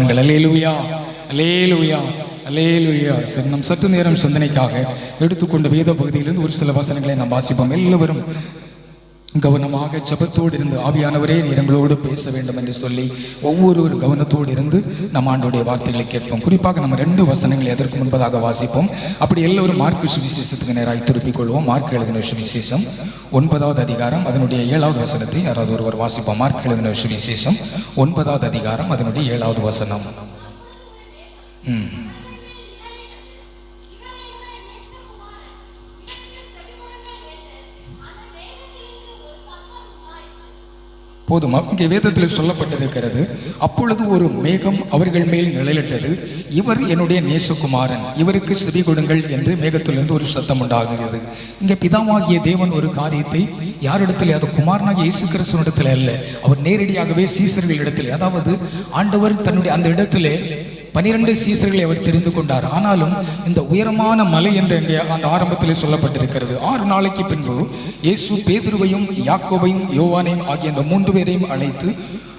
அல்லேலூயா, அல்லேலூயா, அல்லேலூயா. சரி, நம் சற்று நேரம் சிந்தனைக்காக எடுத்துக்கொண்ட வேத பகுதியிலிருந்து ஒரு சில வசனங்களை நாம் வாசிப்போம். எல்லாவரும் கவனமாக ஜெபத்தோடு இருந்து, ஆவியானவரே நீர் எங்களோடு பேச வேண்டும் என்று சொல்லி ஒவ்வொரு கவனத்தோடு இருந்து நம் ஆண்டவருடைய வார்த்தைகளை கேட்போம். குறிப்பாக நம்ம 2 வசனங்களை எதற்கு முன்பதாக வாசிப்போம். அப்படி எல்லோரும் மார்க்கு சுவிசேஷத்துக்கு நேராக திருப்பிக் கொள்வோம். மார்க் எழுதின சுவிசேஷம் 9வது அதிகாரம் அதனுடைய 7வது வசனத்தை யாராவது ஒருவர் வாசிப்போம். மார்க் எழுதின சுவிசேஷம் 9வது அதிகாரம் அதனுடைய 7வது வசனம். போதுமா? இங்கே வேதத்தில் சொல்லப்பட்டிருக்கிறது, அப்பொழுது ஒரு மேகம் அவர்கள் மேல் நிழலிட்டது, இவர் என்னுடைய நேசகுமாரன், இவருக்கு செவி கொடுங்கள் என்று மேகத்திலிருந்து ஒரு சத்தம் உண்டாகிறது. இங்கே பிதாவாகிய தேவன் ஒரு காரியத்தை யாரிடத்தில், அது குமாரனாகிய இயேசு கிறிஸ்துவினிடத்தில் அல்ல, அவர் நேரடியாகவே சீசர்களிடத்தில், அதாவது ஆண்டவர் தன்னுடைய அந்த இடத்திலே 12 சீசர்களை அவர் தெரிந்து கொண்டார். ஆனாலும் இந்த உயரமான மலை என்று அந்த ஆரம்பத்திலே சொல்லப்பட்டிருக்கிறது. 6 நாளைக்கு பின்பு இயேசு பேதுருவையும் யாக்கோபையும் யோவானையும் ஆகிய அந்த 3 பேரையும் அழைத்து,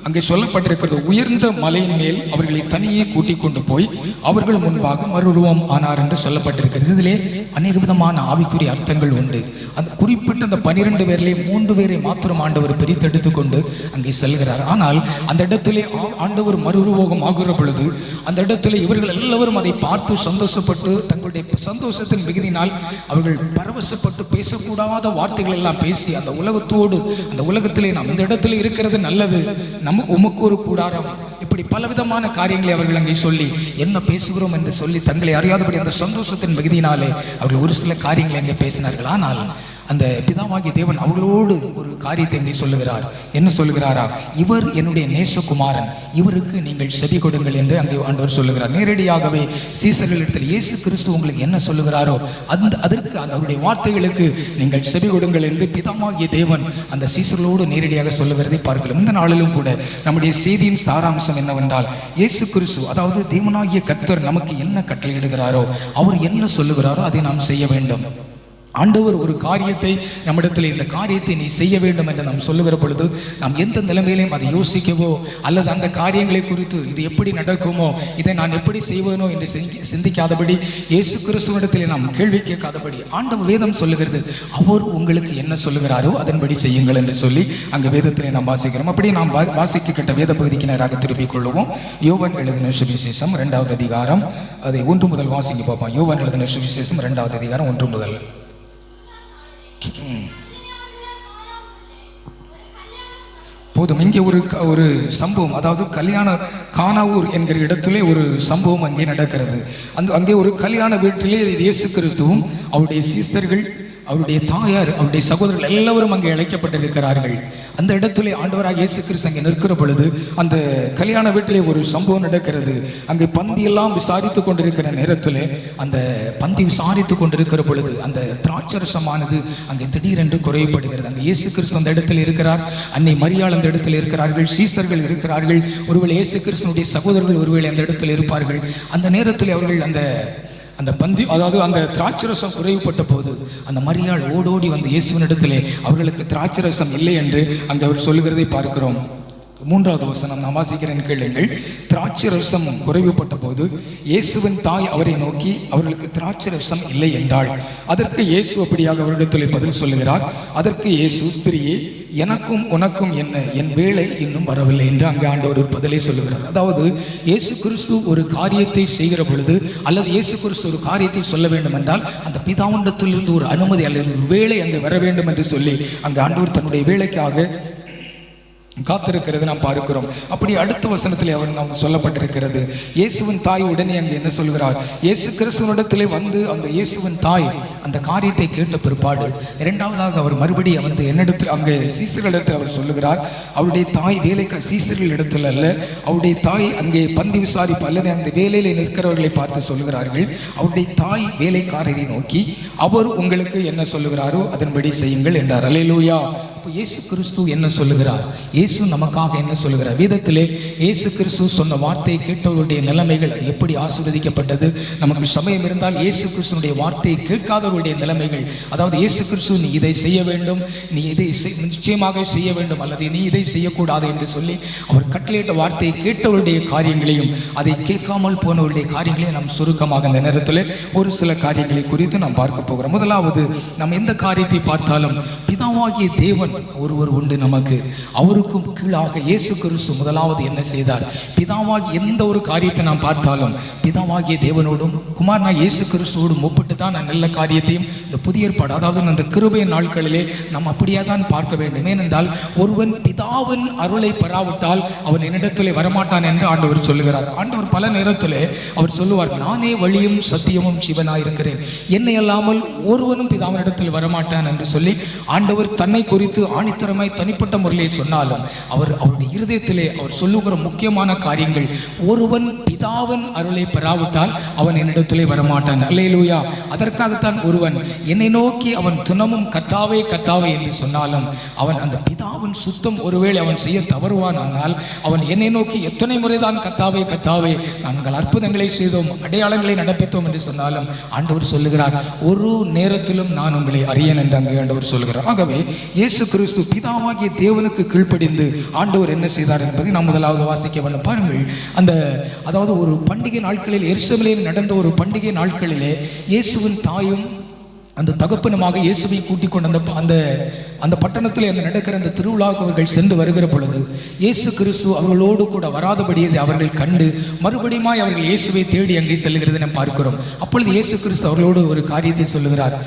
அங்கே சொல்லப்பட்டிருக்கிறது, உயர்ந்த மலையின் மேல் அவர்களை தனியே கூட்டிக் கொண்டு போய் அவர்கள் முன்பாக மறுரூபம் ஆனார் என்று சொல்லப்பட்டிருக்கிறது. இதிலே அநேக விதமான ஆவிக்குரிய அர்த்தங்கள் உண்டு. அந்த குறிப்பிட்ட அந்த 12 பேரிலே 3 பேரை மாத்திரம் ஆண்டவர் பிரித்தெடுத்து கொண்டு அங்கே செல்கிறார். ஆனால் அந்த இடத்திலே ஆண்டவர் மறுரூபம் ஆகுற பொழுது அந்த இடத்துல இவர்கள் எல்லாரும் அதை பார்த்து சந்தோஷப்பட்டு தங்களுடைய சந்தோஷத்தின் மிகுதினால் அவர்கள் பரவசப்பட்டு பேசக்கூடாத வார்த்தைகள் எல்லாம் பேசி அந்த உலகத்தோடு, அந்த உலகத்திலே நாம் இந்த இடத்துல இருக்கிறது நல்லது, உமக்கு ஒரு கூடாரம், இப்படி பலவிதமான காரியங்களை அவர்கள் அங்கே சொல்லி என்ன பேசுகிறோம் என்று சொல்லி தங்களை அறியாதபடி அந்த சந்தோஷத்தின் மிகுதியினாலே அவர்கள் ஒரு சில காரியங்களை அங்கே பேசினார்கள். ஆனால் அந்த பிதாவாகிய தேவன் அவர்களோடு ஒரு காரியத்தை இங்கே சொல்லுகிறார். என்ன சொல்லுகிறாரா? இவர் என்னுடைய நேசகுமாரன், இவருக்கு நீங்கள் செவி கொடுங்கள் என்று அங்கே ஆண்டவர் சொல்லுகிறார். நேரடியாகவே சீசர்களிடத்தில் இயேசு கிறிஸ்து உங்களுக்கு என்ன சொல்லுகிறாரோ அதற்கு அவருடைய வார்த்தைகளுக்கு நீங்கள் செவி கொடுங்கள் என்று பிதாவாகிய தேவன் அந்த சீசர்களோடு நேரடியாக சொல்லுகிறதை பார்க்கலாம். இந்த நாளிலும் கூட நம்முடைய செய்தியின் சாராம்சம் என்னவென்றால், இயேசு கிறிஸ்து, அதாவது தேவனாகிய கர்த்தர் நமக்கு என்ன கட்டளையிடுகிறாரோ, அவர் என்ன சொல்லுகிறாரோ அதை நாம் செய்ய வேண்டும். ஆண்டவர் ஒரு காரியத்தை நம்மிடத்தில், இந்த காரியத்தை நீ செய்ய வேண்டும் என்று நாம் சொல்லுகிற பொழுது நாம் எந்த நிலைமையிலையும் அதை யோசிக்கவோ அல்லது அந்த காரியங்களை குறித்து இது எப்படி நடக்குமோ, இதை நான் எப்படி செய்வேனோ என்று சிந்திக்காதபடி, இயேசு கிறிஸ்துவிடத்தில் நாம் கேள்வி கேட்காதபடி ஆண்டவர் வேதம் சொல்லுகிறது, அவர் உங்களுக்கு என்ன சொல்லுகிறாரோ அதன்படி செய்யுங்கள் என்று சொல்லி அங்கே வேதத்திலே நாம் வாசிக்கிறோம். அப்படி நாம் வாசிக்க கேட்ட வேத பகுதிக்கு நேராக திருப்பிக் கொள்வோம். யோவான் எழுதின சுவிசேஷம் 2வது அதிகாரம் அதை 1 முதல் வாசிக்க பார்ப்போம். யோவான் எழுதின சுவிசேஷம் 2வது அதிகாரம் 1 முதல். போதும். இங்கே ஒரு சம்பவம், அதாவது கல்யாண கானாவூர் என்கிற இடத்திலே ஒரு சம்பவம் அங்கே நடக்கிறது. அங்கே ஒரு கல்யாண வீட்டிலே இயேசு கிறிஸ்துவும் அவருடைய சீசர்கள், அவருடைய தாயார், அவருடைய சகோதரர்கள் எல்லாரும் அங்கே அழைக்கப்பட்டிருக்கிறார்கள். அந்த இடத்திலே ஆண்டவராக இயேசு கிறிஸ்து அங்கே நிற்கிற பொழுது அந்த கல்யாண வீட்டிலே ஒரு சம்பவம் நடக்கிறது. அங்கே பந்தி எல்லாம் விசாரித்து கொண்டிருக்கிற நேரத்திலே, அந்த பந்தி விசாரித்து கொண்டிருக்கிற பொழுது அந்த திராட்சரசமானது அங்கே திடீரென்று குறையப்படுகிறது. அங்கே இயேசு கிறிஸ்து அந்த இடத்தில் இருக்கிறார், அன்னை மரியாள் அந்த இடத்தில் இருக்கிறார்கள், சீசர்கள் இருக்கிறார்கள், ஒருவேளை இயேசு கிறிஸ்துனுடைய சகோதரர்கள் ஒருவேளை அந்த இடத்தில் இருப்பார்கள். அந்த நேரத்தில் அவர்கள் அந்த பந்தி, அதாவது அந்த திராட்சரசம் குறைவுபட்ட போது அந்த மரியாள் ஓடோடி வந்து இயேசுவினிடத்திலே அவர்களுக்கு திராட்சரசம் இல்லை என்று அங்கே அவர் சொல்லுகிறதை பார்க்கிறோம். 3வது வசனம் நான் வாசிக்கிறேன், கேளுங்கள். திராட்சரசம் குறைவுபட்ட போது இயேசுவின் தாய் அவரை நோக்கி, அவர்களுக்கு திராட்சரசம் இல்லை என்றாள். அதற்கு இயேசு அப்படியாக அவரிடத்தில் பதில் சொல்லுகிறார். அதற்கு இயேசு, ஸ்திரியே, எனக்கும் உனக்கும் என்ன, என் வேலை இன்னும் வரவில்லை என்று அங்கே ஆண்டவர் ஒரு பதிலை சொல்லுகிறார். அதாவது இயேசு கிறிஸ்து ஒரு காரியத்தை செய்கிற பொழுது அல்லது இயேசு கிறிஸ்து ஒரு காரியத்தை சொல்ல வேண்டும் என்றால் அந்த பிதாவிடத்திலிருந்து ஒரு அனுமதி அல்லது ஒரு வேலை அங்கே வர வேண்டும் என்று சொல்லி அங்கே ஆண்டவர் தன்னுடைய வேலைக்காக காத்திருக்கிறது நாம் பார்க்கிறோம். அப்படி அடுத்த வசனத்திலே அவர் நாம் சொல்லப்பட்டிருக்கிறது, இயேசுவின் தாய் உடனே அங்கே என்ன சொல்கிறார்? இயேசு கிறிஸ்துவினிடத்திலே வந்து அந்த இயேசுவின் தாய் அந்த காரியத்தை கேட்ட பிற்பாடு 2வதாக அவர் மறுபடியும் வந்து என்னிடத்தில் அங்கே சீசர்களிடத்தில் அவர் சொல்லுகிறார். அவருடைய தாய் சீசர்கள் இடத்தில் அல்ல, அவருடைய தாய் அங்கே பந்தி விசாரிப்பு அல்லது அந்த வேலையில நிற்கிறவர்களை பார்த்து சொல்லுகிறார்கள். அவருடைய தாய் வேலைக்காரரை நோக்கி, அவர் உங்களுக்கு என்ன சொல்லுகிறாரோ அதன்படி செய்யுங்கள் என்றார். அல்லேலூயா. அப்போ இயேசு கிறிஸ்து என்ன சொல்லுகிறார், இயேசு நமக்காக என்ன சொல்லுகிறார்? வேதத்திலே இயேசு கிறிஸ்து சொன்ன வார்த்தையை கேட்டவருடைய நிலைமைகள் அது எப்படி ஆசீர்வதிக்கப்பட்டது. நமக்கு சமயம் இருந்தால் இயேசு கிறிஸ்துனுடைய வார்த்தையை கேட்காதவருடைய நிலைமைகள், அதாவது இயேசு கிறிஸ்து நீ இதை செய்ய வேண்டும், நீ இதை நிச்சயமாக செய்ய வேண்டும், அல்லது நீ இதை செய்யக்கூடாது என்று சொல்லி அவர் கட்டளையிட்ட வார்த்தையை கேட்டவருடைய காரியங்களையும் அதை கேட்காமல் போனவருடைய காரியங்களையும் நாம் சுருக்கமாக இந்த நேரத்தில் ஒரு சில காரியங்களை குறித்து நாம் பார்க்க போகிறோம். முதலாவது, நாம் எந்த காரியத்தை பார்த்தாலும் பிதாவாகிய தேவன் ஒருவர் உண்டு நமக்கு. அவருக்கும் கீழாக இயேசு கிறிஸ்து முதலாவது என்ன செய்தார்? பிதாவாகி எந்த ஒரு காரியத்தை நாம் பார்த்தாலும் பிதாவாகிய தேவனோடும் குமாரனாகிய இயேசு கிறிஸ்துவோடும் ஒப்பிட்டு தான் நான் நல்ல காரியத்தையும் இந்த புதிய ஏற்பாடு, அதாவது அந்த கிருபை நாட்களிலே நாம் அப்படியே தான் பார்க்க வேண்டும். ஏனென்றால் ஒருவன் பிதாவின் அருளை பெறாவிட்டால் அவன் என்னிடத்திலே வரமாட்டான் என்று ஆண்டவர் சொல்லுகிறார். ஆண்டவர் பல நேரத்திலே அவர் சொல்லுவார், நானே வழியும் சத்தியமும் ஜீவனாயிருக்கிறேன், என்னை அல்லாமல் ஒருவனும் பிதாவினிடத்தில் வரமாட்டான் என்று சொல்லி ஆண்டவர் தன்னை குறித்து ஆணித்தரமாய் தனிப்பட்ட முறையிலே சொன்னாலும் அவருடைய இருதயத்திலே அவர் சொல்லுகிற முக்கியமான காரியங்கள், ஒருவன் பிதாவின் அருளை பெறாவிட்டால் அவன் என்னிடத்திலே வரமாட்டான். அல்லேலூயா. அதற்காகத்தான் ஒருவன் என்னை நோக்கி அவன் தினமும் கர்த்தாவே கர்த்தாவே என்று சொன்னாலும் அவன் அந்த பிதாவின் சுத்தம் ஒருவேளை அவன் செய்ய தவறுவான். ஆனால் அவன் என்னை நோக்கி எத்தனை முறைதான் கர்த்தாவே கர்த்தாவே நாங்கள் அற்புதங்களை செய்தோம், அடையாளங்களை நடப்பித்தோம் என்று சொன்னாலும் ஆண்டவர் சொல்லுகிறார், ஒரு நேரத்திலும் நான் உங்களை அறியேன் என்று அங்கே ஆண்டவர் சொல்கிறார். ஆகவே இயேசு கிறிஸ்து பிதாவாகிய தேவனுக்கு கீழ்ப்படிந்து ஆண்டவர் என்ன செய்தார் என்பதை நாம் முதலாவது வாசிக்க வேண்டும். பாருங்கள், அதாவது ஒரு பண்டிகை நாட்களில் எருசலேமில் நடந்த ஒரு பண்டிகை நாட்களிலே இயேசுவின் தாயும் அந்த தகப்பனுமாக இயேசுவை கூட்டிக் கொண்டு அந்த பட்டணத்தில் அந்த நடக்கிற அந்த திருவிழாவுக்கு அவர்கள் சென்று வருகிற பொழுது இயேசு கிறிஸ்து அவர்களோடு கூட வராதபடியை அவர்கள் கண்டு மறுபடியும் அவர்கள் இயேசுவை தேடி அங்கே செல்கிறது நாம் பார்க்கிறோம். அப்பொழுது இயேசு கிறிஸ்து அவர்களோடு ஒரு காரியத்தை சொல்லுகிறார்.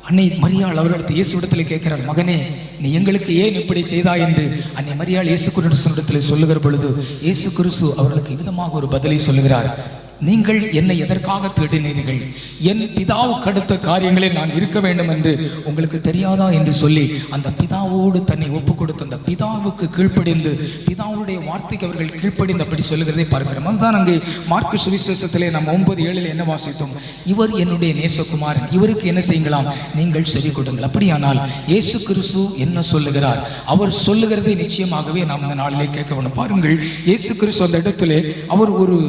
அன்னை மரியாள் அவர்களிடத்தில் இயேசு இடத்துல கேட்கிறார், மகனே நீ எங்களுக்கு ஏன் இப்படி செய்தாய் என்று அன்னை மரியாள் இயேசு கிறிஸ்துவிடத்தில் சொல்லுகிற பொழுது இயேசு கிறிஸ்து அவர்களுக்கு விதமாக ஒரு பதிலை சொல்லுகிறார். நீங்கள் என்னை எதற்காக தேடினீர்கள்? என் பிதாவுக்கு அடுத்த காரியங்களில் நான் இருக்க வேண்டும் என்று உங்களுக்கு தெரியாதா என்று சொல்லி அந்த பிதாவோடு தன்னை ஒப்பு கொடுத்து அந்த பிதாவுக்கு கீழ்ப்படிந்து பிதாவுடைய வார்த்தைக்கு அவர்கள் கீழ்ப்படிந்து அப்படி சொல்லுகிறதை பார்க்கிறோம். அதுதான் அங்கே மார்க்கு சுவிசேஷத்திலே நம்ம 9:7 என்ன வாசித்தோம்? இவர் என்னுடைய நேசகுமாரன், இவருக்கு என்ன செய்யலாம்? நீங்கள் செவி கொடுங்கள். அப்படியானால் இயேசு கிறிஸ்து என்ன சொல்லுகிறார்? அவர் சொல்லுகிறதை நிச்சயமாகவே நாம் இந்த நாளிலே கேட்க வேண்டும். பாருங்கள், இயேசு கிறிஸ்து அந்த இடத்திலே அவர் ஒரு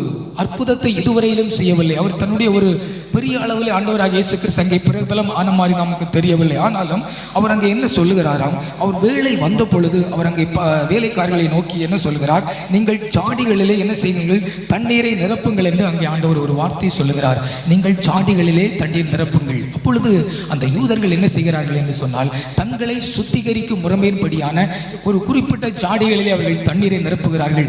அற்புதத்தை இதுவரையிலும் செய்யவில்லை. அவர் தன்னுடைய ஒரு பெரிய அளவில் ஆண்டவராக இயேசு கிறிஸ்து அங்கே பிரபலம் ஆன மாதிரி நமக்கு தெரியவில்லை. ஆனாலும் அவர் அங்கே என்ன சொல்லுகிறாராம்? அவர் வேலை வந்த பொழுது அவர் அங்கே வேலைக்காரர்களை நோக்கி என்ன சொல்கிறார்? நீங்கள் சாடிகளிலே என்ன செய்யுங்கள்? தண்ணீரை நிரப்புங்கள் என்று அங்கே ஆண்டவர் ஒரு வார்த்தையை சொல்லுகிறார். நீங்கள் சாடிகளிலே தண்ணீர் நிரப்புங்கள். அப்பொழுது அந்த யூதர்கள் என்ன செய்கிறார்கள் என்று சொன்னால், தங்களை சுத்திகரிக்கும் முறைமையின்படியான ஒரு குறிப்பிட்ட சாடிகளிலே அவர்கள் தண்ணீரை நிரப்புகிறார்கள்.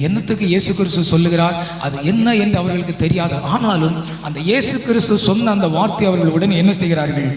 என்னத்துக்கு இயேசு கிறிஸ்து சொல்லுகிறார் அது என்ன என்று அவர்களுக்கு தெரியாது. ஆனாலும் அந்த இயேசு கிறிஸ்து சொன்ன அந்த வார்த்தை அவர்கள் உடனே என்ன செய்கிறார்கள்?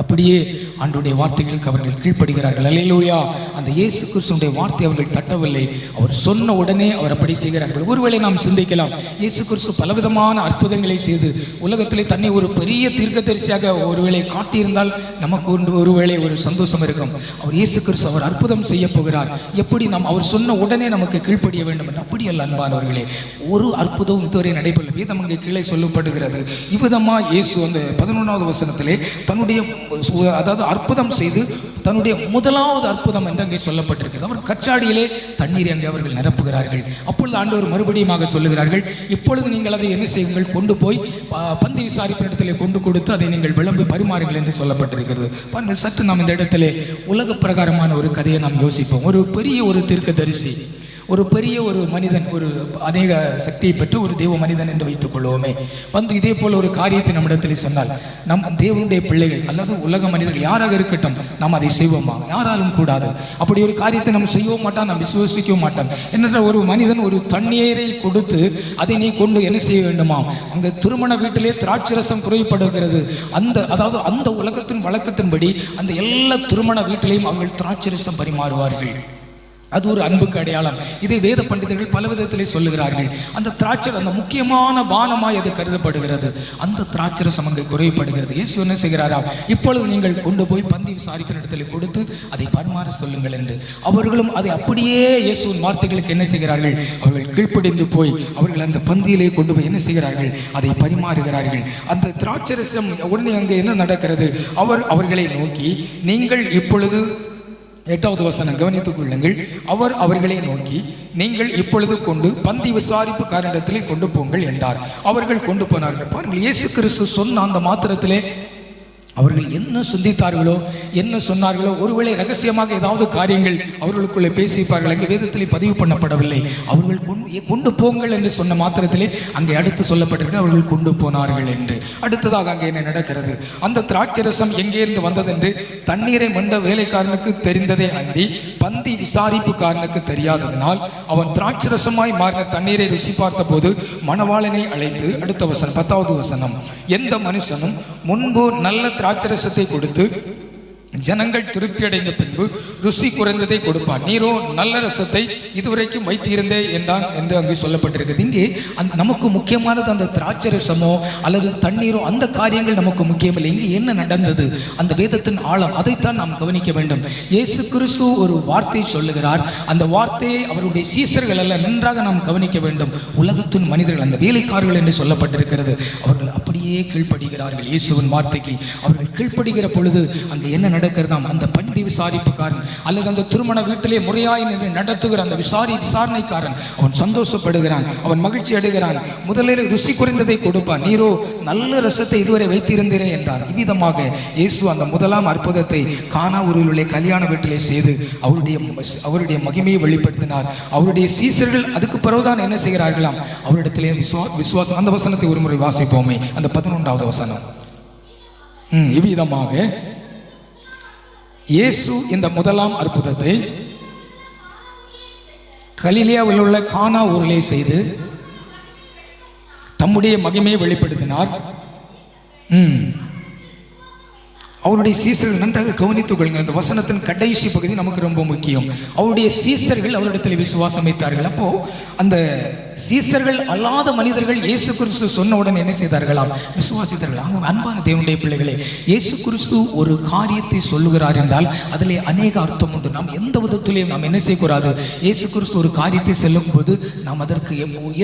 அப்படியே ஆண்டவருடைய வார்த்தைகளுக்கு அவர்கள் கீழ்ப்படுகிறார்கள். அல்லேலூயா. அந்த இயேசு கிறிஸ்துவினுடைய வார்த்தை அவர்கள் தட்டவில்லை. அவர் சொன்ன உடனே அவர் அப்படி செய்கிறார்கள். ஒருவேளை நாம் சிந்திக்கலாம், இயேசு கிறிஸ்து பலவிதமான அற்புதங்களை செய்து உலகத்திலே தன்னை ஒரு பெரிய தீர்க்கதரிசியாக ஒருவேளை காட்டியிருந்தால் நமக்கு ஒருவேளை ஒரு சந்தோஷம் இருக்கும். அவர் இயேசு கிறிஸ்து அவர் அற்புதம் செய்ய போகிறார், எப்படி நாம் அவர் சொன்ன உடனே நமக்கு கீழ்ப்படிய வேண்டும் என்று. அப்படி அல்ல அன்பானவர்களே, ஒரு அற்புதம் இதுவரை நடைபெறவில்லை. வேதம் அங்கே கீழே சொல்லப்படுகிறது. இவ்விதமா இயேசு அந்த 11வது வசனத்திலே தன்னுடைய அதாவது அற்புதம் செய்து தன்னுடைய முதலாவது அற்புதம் என்று அங்கே சொல்லப்பட்டிருக்கிறது. அவர் கச்சாடியிலே தண்ணீரை அங்கே அவர்கள் நிரப்புகிறார்கள். அப்பொழுது ஆண்டவர் மறுபடியும் சொல்லுகிறார்கள், இப்பொழுது நீங்கள் அதை என்ன செய்யுங்கள்? கொண்டு போய் பந்தி விசாரிப்பு இடத்திலே கொண்டு கொடுத்து அதை நீங்கள் விளம்பி பரிமாறுங்கள் என்று சொல்லப்பட்டிருக்கிறது. பாருங்கள், சற்று நாம் இந்த இடத்திலே உலக பிரகாரமான ஒரு கதையை நாம் யோசிப்போம். ஒரு பெரிய ஒரு தீர்க்கதரிசி, ஒரு பெரிய ஒரு மனிதன், ஒரு அநேக சக்தியை பெற்று ஒரு தேவ மனிதன் என்று வைத்துக் கொள்வோமே, வந்து இதே போல ஒரு காரியத்தை நம்மிடத்தில் சொன்னால், நம் தேவனுடைய பிள்ளைகள் அல்லது உலக மனிதர்கள் யாராக இருக்கட்டும், நாம் அதை செய்வோமா? யாராலும் கூடாது. அப்படி ஒரு காரியத்தை நம்ம செய்யவும் மாட்டோம், நாம் விசுவசிக்கவும் மாட்டோம். என்னென்ற ஒரு மனிதன் ஒரு தண்ணீரை கொடுத்து அதை நீ கொண்டு என்ன செய்ய வேண்டுமா? அங்கே திருமண வீட்டிலே திராட்சரசம் குறைப்படுகிறது. அதாவது அந்த உலகத்தின் வழக்கத்தின்படி அந்த எல்லா திருமண வீட்டிலையும் அவர்கள் திராட்சரசம் பரிமாறுவார்கள். அது ஒரு அன்புக்கு அடையாளம். இதை வேத பண்டிதர்கள் பல விதத்திலே சொல்லுகிறார்கள். அந்த திராட்சை அந்த முக்கியமான பானமாய் அது கருதப்படுகிறது. அந்த திராட்சரசம் அங்கே குறைப்படுகிறது. இயேசு என்ன செய்கிறாராம்? இப்பொழுது நீங்கள் கொண்டு போய் பந்தி விசாரிப்பின் இடத்துல கொடுத்து அதை பரிமாற சொல்லுங்கள் என்று. அவர்களும் அதை அப்படியே இயேசுவின் வார்த்தைகளுக்கு என்ன செய்கிறார்கள்? அவர்கள் கீழ்ப்படிந்து போய் அவர்கள் அந்த பந்தியிலே கொண்டு போய் என்ன செய்கிறார்கள்? அதை பரிமாறுகிறார்கள். அந்த திராட்சரசம் உடனே அங்கே என்ன நடக்கிறது? அவர்களை நோக்கி, நீங்கள் இப்பொழுது 8வது வசனம் கவனித்துக் கொள்ளுங்கள். அவர் அவர்களை நோக்கி, நீங்கள் இப்பொழுது கொண்டு பந்தி விசாரிப்பு காரிடத்திலே கொண்டு போங்கள் என்றார். அவர்கள் கொண்டு போனார்கள். பாருங்கள், இயேசு கிறிஸ்து சொன்ன அந்த மாத்திரத்திலே அவர்கள் என்ன சிந்தித்தார்களோ, என்ன சொன்னார்களோ, ஒருவேளை ரகசியமாக ஏதாவது காரியங்கள் அவர்களுக்குள்ளே பேசிப்பார்கள். அங்கே வேதத்திலே பதிவு பண்ணப்படவில்லை. அவர்கள் கொண்டு போங்கள் என்று சொன்ன மாத்திரத்திலே அங்கே அடுத்து சொல்லப்பட்டிருக்கு, அவர்கள் கொண்டு போனார்கள் என்று. அடுத்ததாக அங்கே என்ன நடக்கிறது? அந்த திராட்சரசம் எங்கேருந்து வந்தது என்று தண்ணீரை மண்ட வேலைக்காரனுக்கு தெரிந்ததே அன்றி பந்தி விசாரிப்புக்காரனுக்கு தெரியாததனால் அவன் திராட்சரசமாய் மாறின தண்ணீரை ருசி பார்த்த போது மணவாளனை அழைத்து, அடுத்த வசனம் 10வது வசனம், எந்த மனுஷனும் முன்பு நல்ல திராட்சரசத்தை கொடுத்து ஜனங்கள் திருப்தி அடைந்த பின்பு ருசி குறைந்ததை கொடுப்பார். நீரோ நல்ல ரசத்தை இதுவரைக்கும் வைத்திருந்தே என்றான் என்று அங்கே சொல்லப்பட்டிருக்கிறது. இங்கே நமக்கு முக்கியமானது அந்த திராட்சரசமோ அல்லது தண்ணீரோ, அந்த காரியங்கள் நமக்கு முக்கியமில்லை. இங்கே என்ன நடந்தது, அந்த வேதத்தின் ஆழம், அதைத்தான் நாம் கவனிக்க வேண்டும். இயேசு கிறிஸ்து ஒரு வார்த்தை சொல்லுகிறார். அந்த வார்த்தையை அவருடைய சீசர்கள் அல்ல, நன்றாக நாம் கவனிக்க வேண்டும். உலகத்தின் மனிதர்கள், அந்த வேலைக்காரர்கள் என்று சொல்லப்பட்டிருக்கிறது, அவர்கள் அப்படியே கீழ்ப்படுகிறார்கள் இயேசுவின் வார்த்தைக்கு. அவர்கள் கீழ்ப்படுகிற பொழுது அங்கே என்ன நடக்கிறதாம்? அந்த பந்தி விசாரிப்புக்காரன் அல்லது அந்த திருமண வீட்டிலே முறையாய் நடத்துகிற அந்த விசாரணைக்காரன் அவன் சந்தோஷப்படுகிறான், அவன் மகிழ்ச்சி அடைகிறான். முதலில் ருசி குறைந்ததை கொடுப்பான். நீரோ நல்ல ரசத்தை இதுவரை வைத்திருந்தீரே என்றார். இவ்விதமாக இயேசு அந்த முதலாம் அற்புதத்தை கானா ஊரிலுள்ள கல்யாண வீட்டிலே செய்து அவருடைய மகிமையை வெளிப்படுத்தினார். அவருடைய சீசர்கள் அதுக்கு பிறகுதான் என்ன செய்கிறார்களாம்? அவரிடத்திலே விசுவாசம். அந்த வசனத்தை ஒரு முறை வாசிப்போமே, அந்த 11வது வசனம். இவ்விதமாக இயேசு இந்த முதலாம் அற்புதத்தை கலிலேயாவில் உள்ள கானா ஊரிலே செய்து தம்முடைய மகிமையை வெளிப்படுத்தினார். அவருடைய சீசர்கள், நன்றாக கவனித்துக் கொள்ளுங்கள், அந்த வசனத்தின் கடைசி பகுதி நமக்கு ரொம்ப முக்கியம். அவருடைய சீசர்கள் அவரிடத்தில் விசுவாசம் வைத்தார்கள். அப்போ அந்த சீசர்கள் அல்லாத மனிதர்கள் இயேசு கிறிஸ்து சொன்ன உடனே என்ன செய்தார்களாம்? விசுவாசித்தார்கள். அன்பான தேவனுடைய பிள்ளைகளே, இயேசு கிறிஸ்து ஒரு காரியத்தை சொல்லுகிறார் என்றால் அதிலே அநேக அர்த்தம் உண்டு. நாம் எந்த விதத்திலையும் நாம் என்ன செய்யக்கூடாது? இயேசு கிறிஸ்து ஒரு காரியத்தை சொல்லும் போது நாம் அதற்கு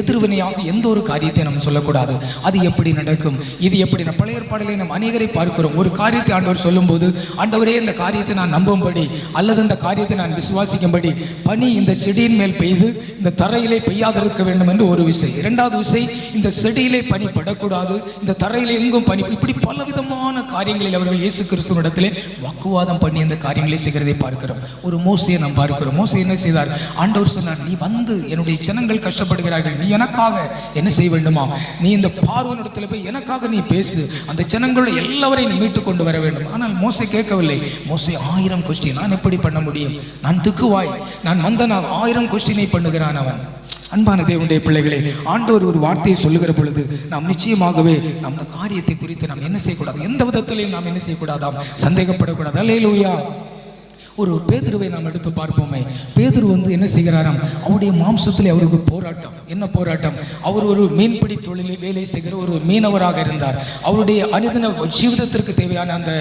எதிர்வினையாக எந்த ஒரு காரியத்தை நாம் சொல்லக்கூடாது. அது எப்படி நடக்கும், இது எப்படி? பழைய ஏற்பாடிலே நாம் அநேகரை பார்க்கிறோம். ஒரு காரியத்தை ஆண்டவர் சொல்லும் போது, ஆண்டவரே இந்த காரியத்தை நான் நம்பும்படி அல்லது இந்த காரியத்தை நான் விசுவாசிக்கும்படி பனி இந்த செடியின் மேல் பெய்து இந்த தரையிலே பெய்யாதிருக்க வேண்டும் என்று ஒரு விசை. இரண்டாவது விசை, இந்த செடியிலே பனி படக்கூடாது, இந்த தரையிலே எங்கும் பனி. இப்படி பலவிதமான காரியங்களில் அவர்கள் இயேசு கிறிஸ்துவிடத்திலே வாக்குவாதம் பண்ணி அந்த காரியங்களை செய்கிறதை பார்க்கிறோம். ஒரு மோசையை நாம் பார்க்கிறோம். மோசை என்ன செய்தார்? ஆண்டவர் சொன்னார், நீ வந்து என்னுடைய ஜனங்கள் கஷ்டப்படுகிறார்கள், நீ எனக்காக என்ன செய்ய வேண்டுமா? நீ இந்த பார்வோனிடத்தில் போய் எனக்காக நீ பேசு, அந்த ஜனங்களுடைய எல்லாவரையும் நீ மீட்டுக் கொண்டு வர வேண்டும். ஆனால் மோசை கேட்கவில்லை. மோசை 1000 கொஸ்டின். நான் எப்படி பண்ண முடியும்? நான் திக்குவாய், நான் மந்தனாக 1000 கொஸ்டினை பண்ணுகிறான் அவன். அன்பான தேவனுடைய பிள்ளைகளே, ஆண்டவர் ஒரு வார்த்தையை சொல்லுகிற பொழுது நாம் நிச்சயமாகவே அந்த காரியத்தை குறித்து நாம் என்ன செய்யக்கூடாது? எந்த விதத்திலையும் நாம் என்ன செய்யக்கூடாதாம்? சந்தேகப்படக்கூடாது. அல்லேலூயா. ஒரு பேதுருவை நாம் எடுத்து பார்ப்போமே. பேதுரு என்ன செய்கிறாராம்? அவருடைய மாம்சத்திலே அவருக்கு போராட்டம். என்ன போராட்டம்? அவர் ஒரு மீன்பிடி தொழிலில் வேலை செய்கிற ஒரு மீனவராக இருந்தார். அவருடைய அனுதின ஜீவிதத்திற்கு தேவையான அந்த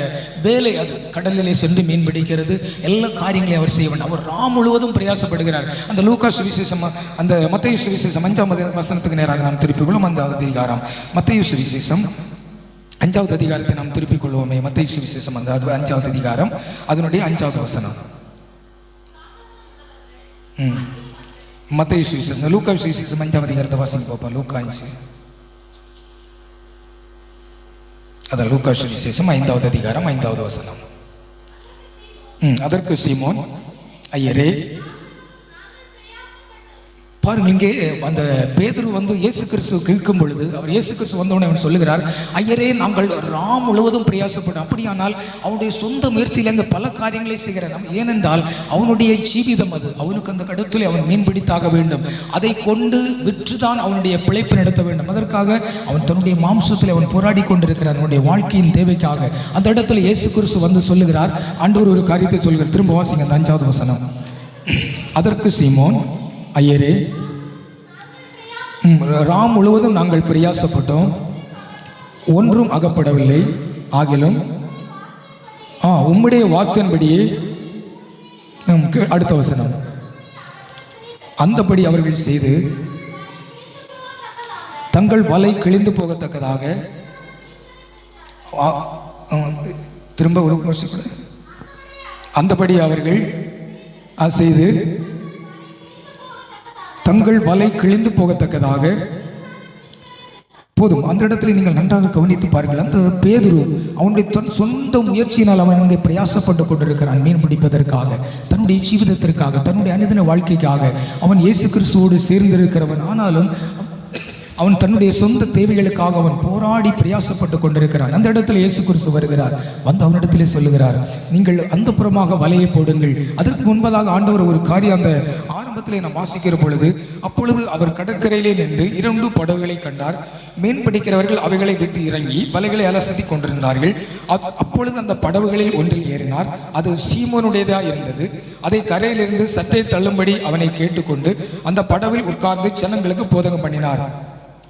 வேலை, அது கடலிலே சென்று மீன் பிடிக்கிறது, எல்லா காரியங்களையும் அவர் செய்ய வேண்டும். அவர் ராம் முழுவதும் பிரயாசப்படுகிறார். அந்த லூக்கா சுவிசேஷம், அந்த மத்தேயு சுவிசேஷம் 5வது வசனத்துக்கு நேராக நாம் திருப்பிக்கொள்ளும். அந்த அதிகாரம் மத்தேயு சுவிசேஷம் 5வது அதிகாரத்தை நாம் திருப்பிக் கொள்வோமே. மத்தேயு சுவிசேஷம் 5வது அதிகாரம் அதனுடைய 5வது வசனம். மத்தேயு சுவிசேஷம், லூக்கா சுவிசேஷம் 5வது அதிகாரத்தை வாசிக்க பார்ப்போம். லூக்கா 5, அதான் லூக்கா சுவிசேஷம் 5வது அதிகாரம் 5வது வசனம். அதற்கு சீமோன், ஐயரே, பாருங்கள், இங்கே அந்த பேதுரு இயேசு கிறிஸ்து கேட்கும் பொழுது, அவர் இயேசு கிறிஸ்து வந்தவுடனே அவன் சொல்லுகிறார், ஐயரே, நாங்கள் ராம் முழுவதும் பிரயாசப்படும். அப்படியானால் அவனுடைய சொந்த முயற்சியில் அங்கே பல காரியங்களை செய்கிறான். ஏனென்றால் அவனுடைய ஜீவிதம் அது. அவனுக்கு அந்த கடத்தில் அவன் மீன் பிடித்தாக வேண்டும். அதை கொண்டு விற்றுதான் அவனுடைய பிழைப்பு நடத்த வேண்டும். அதற்காக அவன் தன்னுடைய மாம்சத்தில் அவன் போராடி கொண்டிருக்கிறான், அவனுடைய வாழ்க்கையின் தேவைக்காக. அந்த இடத்துல இயேசு கிறிஸ்து சொல்லுகிறார், ஆண்டவர் ஒரு காரியத்தை சொல்கிறார். திரும்ப வாசிங்க அந்த 5வது வசனம். அதற்கு சீமோன், ஐயரே, ராம் முழுவதும் நாங்கள் பிரயாசப்பட்டோம், ஒன்றும் அகப்படவில்லை. ஆகிலும் உம்முடைய வார்த்தையின்படியே, அடுத்த வசனம், அந்தபடி அவர்கள் செய்து தங்கள் வலை கிழிந்து போகத்தக்கதாக, திரும்ப ஒரு அந்தபடி அவர்கள் செய்து தங்கள் வலை கிழிந்து போகத்தக்கதாக போதும். அந்த இடத்துல நீங்கள் நன்றாக கவனித்து பாருங்கள். அந்த பேதுரு அவனுடைய சொந்த முயற்சியினால் அவன் அங்கே பிரயாசப்பட்டு கொண்டிருக்கிறான். மீன் பிடிப்பதற்காக, தன்னுடைய ஜீவிதத்திற்காக, தன்னுடைய அனுதின வாழ்க்கைக்காக அவன் இயேசு கிறிஸ்துவோடு சேர்ந்திருக்கிறவன். ஆனாலும் அவன் தன்னுடைய சொந்த தேவைகளுக்காக அவன் போராடி பிரயாசப்பட்டு கொண்டிருக்கிறான். அந்த இடத்துல இயேசு கிறிஸ்து வருகிறார். வந்து அவனிடத்திலே சொல்லுகிறார், நீங்கள் அந்த புறமாக வலையை போடுங்கள். அதற்கு முன்பதாக ஆண்டவர் ஒரு காரியம் அந்த ஆரம்பத்திலே நாம் வாசிக்கிற பொழுது, அப்பொழுது அவர் கடற்கரையிலே நின்று 2 படகுகளை கண்டார். மீன் பிடிக்கிறவர்கள் அவைகளை விட்டு இறங்கி வலைகளை அலசி கொண்டிருந்தார்கள். அப்பொழுது அந்த படகுகளில் ஒன்றில் ஏறினார். அது சீமோனுடையதா இருந்தது. அதை கரையிலிருந்து சற்றே தள்ளும்படி அவனை கேட்டுக்கொண்டு அந்த படவில் உட்கார்ந்து ஜனங்களுக்கு போதகம் பண்ணினார்.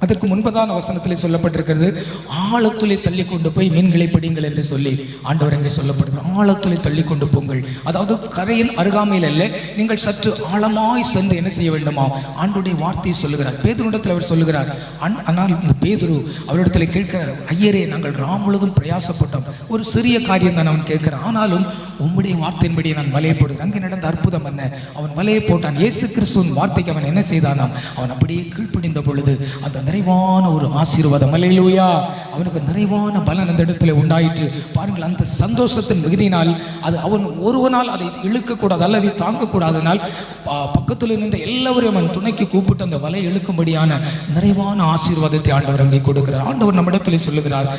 அதற்கு முன்பதான வசனத்தில் சொல்லப்பட்டிருக்கிறது, ஆழத்துளை தள்ளி கொண்டு போய் மீன்களை பிடிங்கள் என்று சொல்லி ஆண்டவர் அங்கே சொல்லப்படுகிறார். ஆழத்துளை தள்ளி கொண்டு போங்கள். அதாவது கரையின் அருகாமையில் அல்ல, நீங்கள் சற்று ஆழமாய் சென்று என்ன செய்ய வேண்டுமா ஆண்டுடைய வார்த்தையை சொல்லுகிறார். பேதுருவிடத்தில் அவர் சொல்லுகிறார். ஆனால் இந்த பேதுரு அவரிடத்தில் கேட்கிறார், ஐயரே, நாங்கள் முழுவதும் பிரயாசப்பட்டோம், ஒரு சிறிய காரியம் தான் அவன் கேட்கிறான், ஆனாலும் உம்முடைய வார்த்தையின்படி நான் வலையை போடுகிறேன். அங்கே நடந்த அற்புதம் என்ன? அவன் வலையை போட்டான். இயேசு கிறிஸ்துவின் வார்த்தைக்கு அவன் என்ன செய்தானாம்? அவன் அப்படியே கீழ்ப்படிந்த பொழுது அந்த நிறைவான ஒரு ஆசீர்வாதம், அல்லேலூயா, அவனுக்கு நிறைவான பலன் அந்த இடத்துல உண்டாயிற்று. பாருங்கள், அந்த சந்தோஷத்தின் மிகுதியினால் அது அவன் ஒருவனால் அதை இழுக்கக்கூடாது அல்லது தாங்கக்கூடாதனால் பக்கத்தில் நின்ற எல்லாவரையும் அவன் துணைக்கு கூப்பிட்டு அந்த வலை இழுக்கும்படியான நிறைவான ஆசீர்வாதத்தை ஆண்டவர் அங்கே கொடுக்கிறார். ஆண்டவர் நம்ம இடத்துல சொல்லுகிறார்,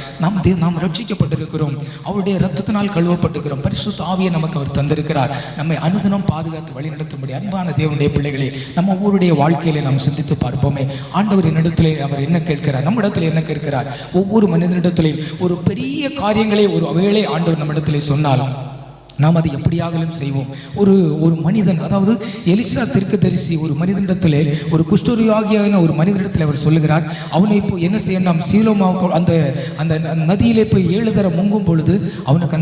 நாம் ரட்சிக்கப்பட்டிருக்கிறோம், அவருடைய ரத்தத்தினால் கழுவப்பட்டிருக்கிறோம், பரிசுத்த ஆவியை நமக்கு அவர் தந்திருக்கிறார், நம்மை அனுதினம் பாதுகாத்து வழி நடத்தும்படி. அன்பான தேவனுடைய பிள்ளைகளே, நம்ம ஒவ்வொருடைய வாழ்க்கையிலே நாம் சிந்தித்து பார்ப்போமே, ஆண்டவர் என்னிடத்திலே அவர் என்ன கேட்கிறார், நம்ம இடத்துல என்ன கேட்கிறார்? ஒவ்வொரு மனிதனிடத்திலே ஒரு பெரிய காரியங்களை ஒரு வேளை ஆண்டவர் நம்ம இடத்திலே சொன்னால் நாம் அதை எப்படியாகலும் செய்வோம். ஒரு மனிதன், அதாவது எலிசா தீர்க்கதரிசி ஒரு மனிதனிடத்திலே, ஒரு குஷ்டரோகியான ஒரு மனிதனிடத்தில் அவர் சொல்லுகிறார், அவனை இப்போ என்ன செய்ய, நாம் சீலோமாவுக்கு அந்த அந்த நதியிலே போய் 7 தரம் முங்கும் பொழுது அவனுக்கு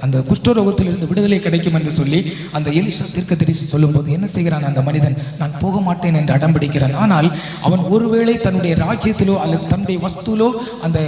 அந்த குஷ்டரோகத்திலிருந்து விடுதலை கிடைக்கும் என்று சொல்லி அந்த எலிசா தீர்க்கதரிசி சொல்லும்போது என்ன செய்கிறான் அந்த மனிதன்? நான் போக மாட்டேன் என்று அடம்பிடிக்கிறான். ஆனால் அவன் ஒருவேளை தன்னுடைய ராஜ்யத்திலோ அல்லது தன்னுடைய வஸ்துலோ அந்த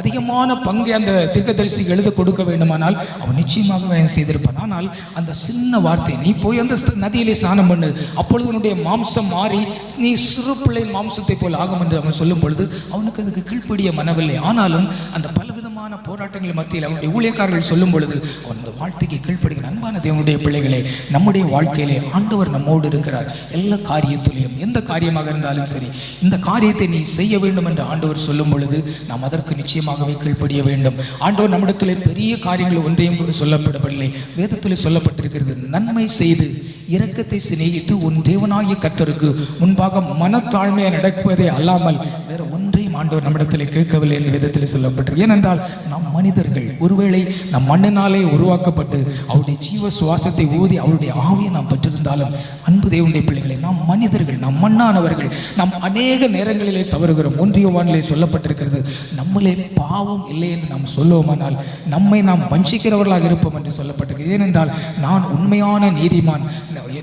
அதிகமான பங்கை அந்த தீர்க்கதரிசி எழுத கொடுக்க வேண்டுமானால் அவன் நிச்சயமாக செய்திருப்பான். ஆனால் அந்த சின்ன வார்த்தை, நீ போய் அந்த நதியிலே ஸ்நானம் பண்ணு, அப்பொழுது உன்னுடைய மாம்சம் மாறி நீ சிறு பிள்ளையின் மாம்சத்தை போல் ஆகும் என்று அவன் சொல்லும் பொழுது அவனுக்கு அதுக்கு கீழ்ப்படிய மனவில்லை. ஆனாலும் அந்த பலவிதமான போராட்டங்கள் மத்தியில் அவனுடைய ஊழியக்காரர்கள் சொல்லும் பொழுது அவன் அந்த வாழ்க்கைக்கு கீழ்ப்படுகிறான். அன்பான தேவனுடைய பிள்ளைகளே, நம்முடைய வாழ்க்கையிலே ஆண்டவர் நம்மோடு இருக்கிறார். எல்லா காரியத்திலையும், எந்த காரியமாக இருந்தாலும் சரி, இந்த காரியத்தை நீ செய்ய வேண்டும் என்று ஆண்டவர் சொல்லும் பொழுது நாம் அதற்கு நிச்சயமாகவே கீழ்ப்படிய வேண்டும். ஆண்டவர் நம்மிடத்திலே பெரிய காரியங்கள் ஒன்றையும் சொல்லப்படவில்லை. வேதத்தில் சொல்லப்பட்டிருக்கிறது, நன்மை செய்து இரக்கத்தை சிநேகித்து உன் தேவனாகிய கர்த்தருக்கு முன்பாக மனத்தாழ்மையை நடப்பதே அல்லாமல் வேற ஒன்றையும் ஆண்டவர் நம்மிடத்தில் கேட்கவில்லை என்று வேதத்தில் சொல்லப்பட்டிருக்கு. ஏனென்றால் நாம் மனிதர்கள், ஒருவேளை நம் மண்ணினாலே உருவாக்கப்பட்டு அவருடைய ஜீவ சுவாசத்தை ஊதி அவருடைய ஆவியை நாம் பெற்றிருந்தாலும், அன்பு தேவனுடைய பிள்ளைகளை, நாம் மனிதர்கள், நாம் மண்ணானவர்கள், நாம் அநேக நேரங்களிலே தவறுகிறோம். 1 யோவானிலே சொல்லப்பட்டிருக்கிறது, நம்மளே பாவம் இல்லை என்று நாம் சொல்லுவோமானால் நம்மை நாம் வஞ்சிக்கிறவர்களாக இருப்போம் என்று சொல்லப்பட்டிருக்கு. ஏனென்றால் நான் உண்மையான நீதிமான்,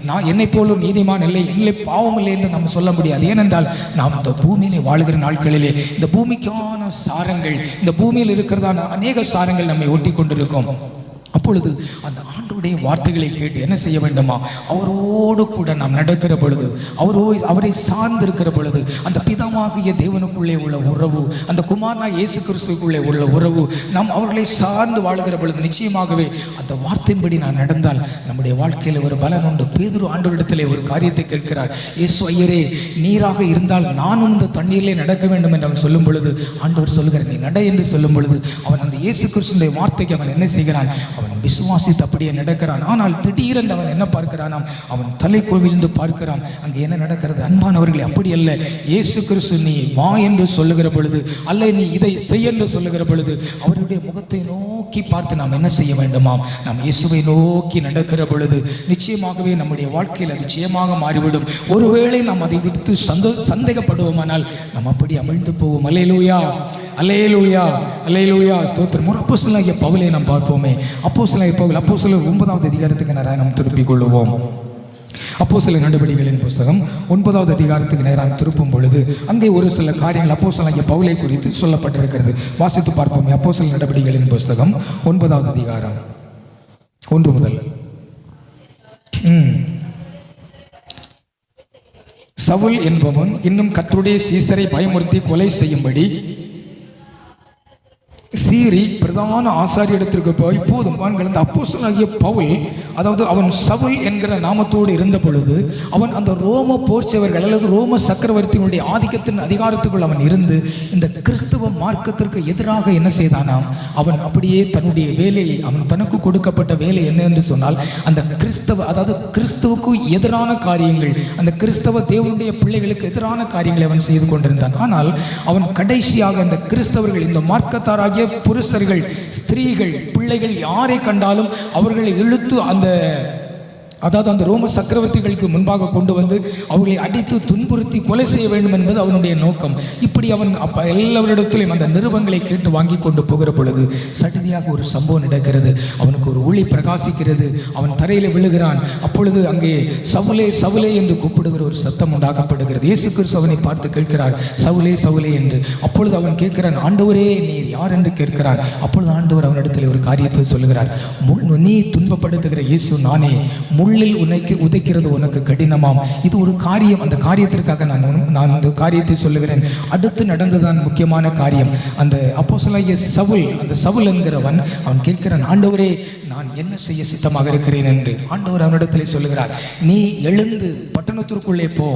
நான் என்னை போலும் நீதிமான் இல்லை, என்னை பாவம் இல்லை என்று நாம் சொல்ல முடியாது. ஏனென்றால் நாம் இந்த பூமியிலே வாழ்கிற நாட்களிலே இந்த பூமிக்கான சாரங்கள், இந்த பூமியில் இருக்கிறதான அநேக சாரங்கள் நம்மை ஒட்டி கொண்டிருக்கும். அப்பொழுது அந்த ஆண்டவருடைய வார்த்தைகளை கேட்டு என்ன செய்ய வேண்டுமா, அவரோடு கூட நாம் நடக்கிற பொழுது, அவரை சார்ந்திருக்கிற பொழுது, அந்த பிதாவாகிய தேவனுக்குள்ளே உள்ள உறவு, அந்த குமாரனா இயேசு கிறிஸ்துவுக்குள்ளே உள்ள உறவு, நாம் அவர்களை சார்ந்து வாழுகிற பொழுது நிச்சயமாகவே அந்த வார்த்தையின்படி நான் நடந்தால் நம்முடைய வாழ்க்கையில் ஒரு பலன் உண்டு. பேதுரு ஆண்டவரிடத்திலே ஒரு காரியத்தை கேட்கிறார், இயேசு ஐயரே, நீராக இருந்தால் நானும் இந்த தண்ணீரிலே நடக்க வேண்டும் என்று அவன் சொல்லும் பொழுது ஆண்டவர் சொல்லுகிறார், நீ நட என்று சொல்லும் பொழுது அவன் அந்த இயேசு கிறிஸ்துவினுடைய வார்த்தைக்கு அவன் என்ன செய்கிறான்? அவன் விசுவாசித்து அப்படியே நடக்கிறான். ஆனால் திடீரென்று அவன் என்ன பார்க்கிறானாம்? அவன் தலை கோவிலிருந்து பார்க்கிறான். அங்கே என்ன நடக்கிறது? அன்பானவர்களே, அப்படி அல்ல. இயேசு கிறிஸ்து நீ வா என்று சொல்லுகிற பொழுது, அல்ல நீ இதை செய் என்று சொல்லுகிற பொழுது அவருடைய முகத்தை நோக்கி பார்த்து நாம் என்ன செய்ய வேண்டுமாம்? நாம் இயேசுவை நோக்கி நடக்கிற பொழுது நிச்சயமாகவே நம்முடைய வாழ்க்கையில் அது நிச்சயமாக மாறிவிடும். ஒருவேளை நாம் அதை விடுத்து சந்தேகப்படுவோமானால் நாம் அப்படி அமிழ்ந்து போவோம். அல்லேலூயா, அல்லேலூயா, அல்லேலூயா, ஸ்தோத்திரம். ஒரு அப்போஸ்தலனாகிய பவுலை நாம் பார்ப்போமே. அப்போஸ்தலனாகிய பவுல், அப்போஸ்தலர் 9வது அதிகாரத்துக்கு நேராக நாம் திருப்பிக் கொள்வோம். அப்போஸ்தலர் நடபடிகளின் புஸ்தகம் 9வது அதிகாரத்துக்கு நேராக திருப்பும் பொழுது அங்கே ஒரு சில காரியங்கள் அப்போஸ்தலனாகிய பவுலை குறித்து சொல்லப்பட்டிருக்கிறது. வாசித்து பார்ப்போமே. அப்போஸ்தலர் நடபடிகளின் புஸ்தகம் 9வது அதிகாரம் 1 முதல் சவுல் என்பவன் இன்னும் கர்த்தருடைய சீசரை பயமுறுத்தி கொலை செய்யும்படி சீறி பிரதான ஆசாரியரிடத்திற்கு போய் போதும் அந்த அப்போஸ்தலனாகிய பவுல், அதாவது அவன் சவுல் என்கிற நாமத்தோடு இருந்த பொழுது அவன் அந்த ரோம போர்ச்சவர்கள் அல்லது ரோம சக்கரவர்த்தியினுடைய ஆதிக்கத்தின் அதிகாரத்துக்குள் அவன் இருந்து இந்த கிறிஸ்துவ மார்க்கத்திற்கு எதிராக என்ன செய்தானாம், அவன் அப்படியே தன்னுடைய வேலையை, அவன் தனக்கு கொடுக்கப்பட்ட வேலை என்ன என்று சொன்னால் அந்த அதாவது கிறிஸ்துவுக்கு எதிரான காரியங்கள், அந்த கிறிஸ்தவ தேவனுடைய பிள்ளைகளுக்கு எதிரான காரியங்களை அவன் செய்து கொண்டிருந்தான். ஆனால் அவன் கடைசியாக அந்த கிறிஸ்தவர்கள், இந்த மார்க்கத்தாராகிய புருஷர்கள், ஸ்திரீகள், பிள்ளைகள் யாரை கண்டாலும் அவர்களை இழுத்து அந்த ரோம சக்கரவர்த்திகளுக்கு முன்பாக கொண்டு வந்து அவர்களை அடித்து துன்புறுத்தி கொலை செய்ய வேண்டும் என்பது அவனுடைய நோக்கம். இப்படி அவன் எல்லாவரிடத்திலும் அந்த நிருபங்களை கேட்டு வாங்கி கொண்டு போகிற பொழுது சடதியாக ஒரு சம்பவம் நடக்கிறது. அவனுக்கு ஒரு ஒளி பிரகாசிக்கிறது. அவன் தரையில் விழுகிறான். அப்பொழுது அங்கே சவுலே சவுலே என்று கூப்பிடுகிற ஒரு சத்தம் உண்டாக்கப்படுகிறது. இயேசு கிறிஸ்து அவனை பார்த்து கேட்கிறார், சவுலே சவுலே என்று. அப்பொழுது அவன் கேட்கிறான், ஆண்டவரே நீர் யார் என்று கேட்கிறான். அப்பொழுது ஆண்டவர் அவனிடத்தில் ஒரு காரியத்தை சொல்லுகிறார், நீ துன்பப்படுத்துகிற இயேசு நானே, முள்ளில் உனக்கு உதைக்கிறது உனக்கு கடினமாம். இது ஒரு காரியம். அந்த காரியத்திற்காக நான் அந்த காரியத்தை சொல்லுகிறேன். அடுத்து நடந்ததான் முக்கியமான காரியம். அந்த அப்போஸ்தலனாகிய சவுல், அந்த சவுல் என்கிறவன் அவன் கேட்கிறான், ஆண்டவரே நான் என்ன செய்ய சித்தமாக இருக்கிறேன் என்று. ஆண்டவர் அவனிடத்தில் சொல்லுகிறார், நீ எழுந்து பட்டணத்திற்குள்ளே போ,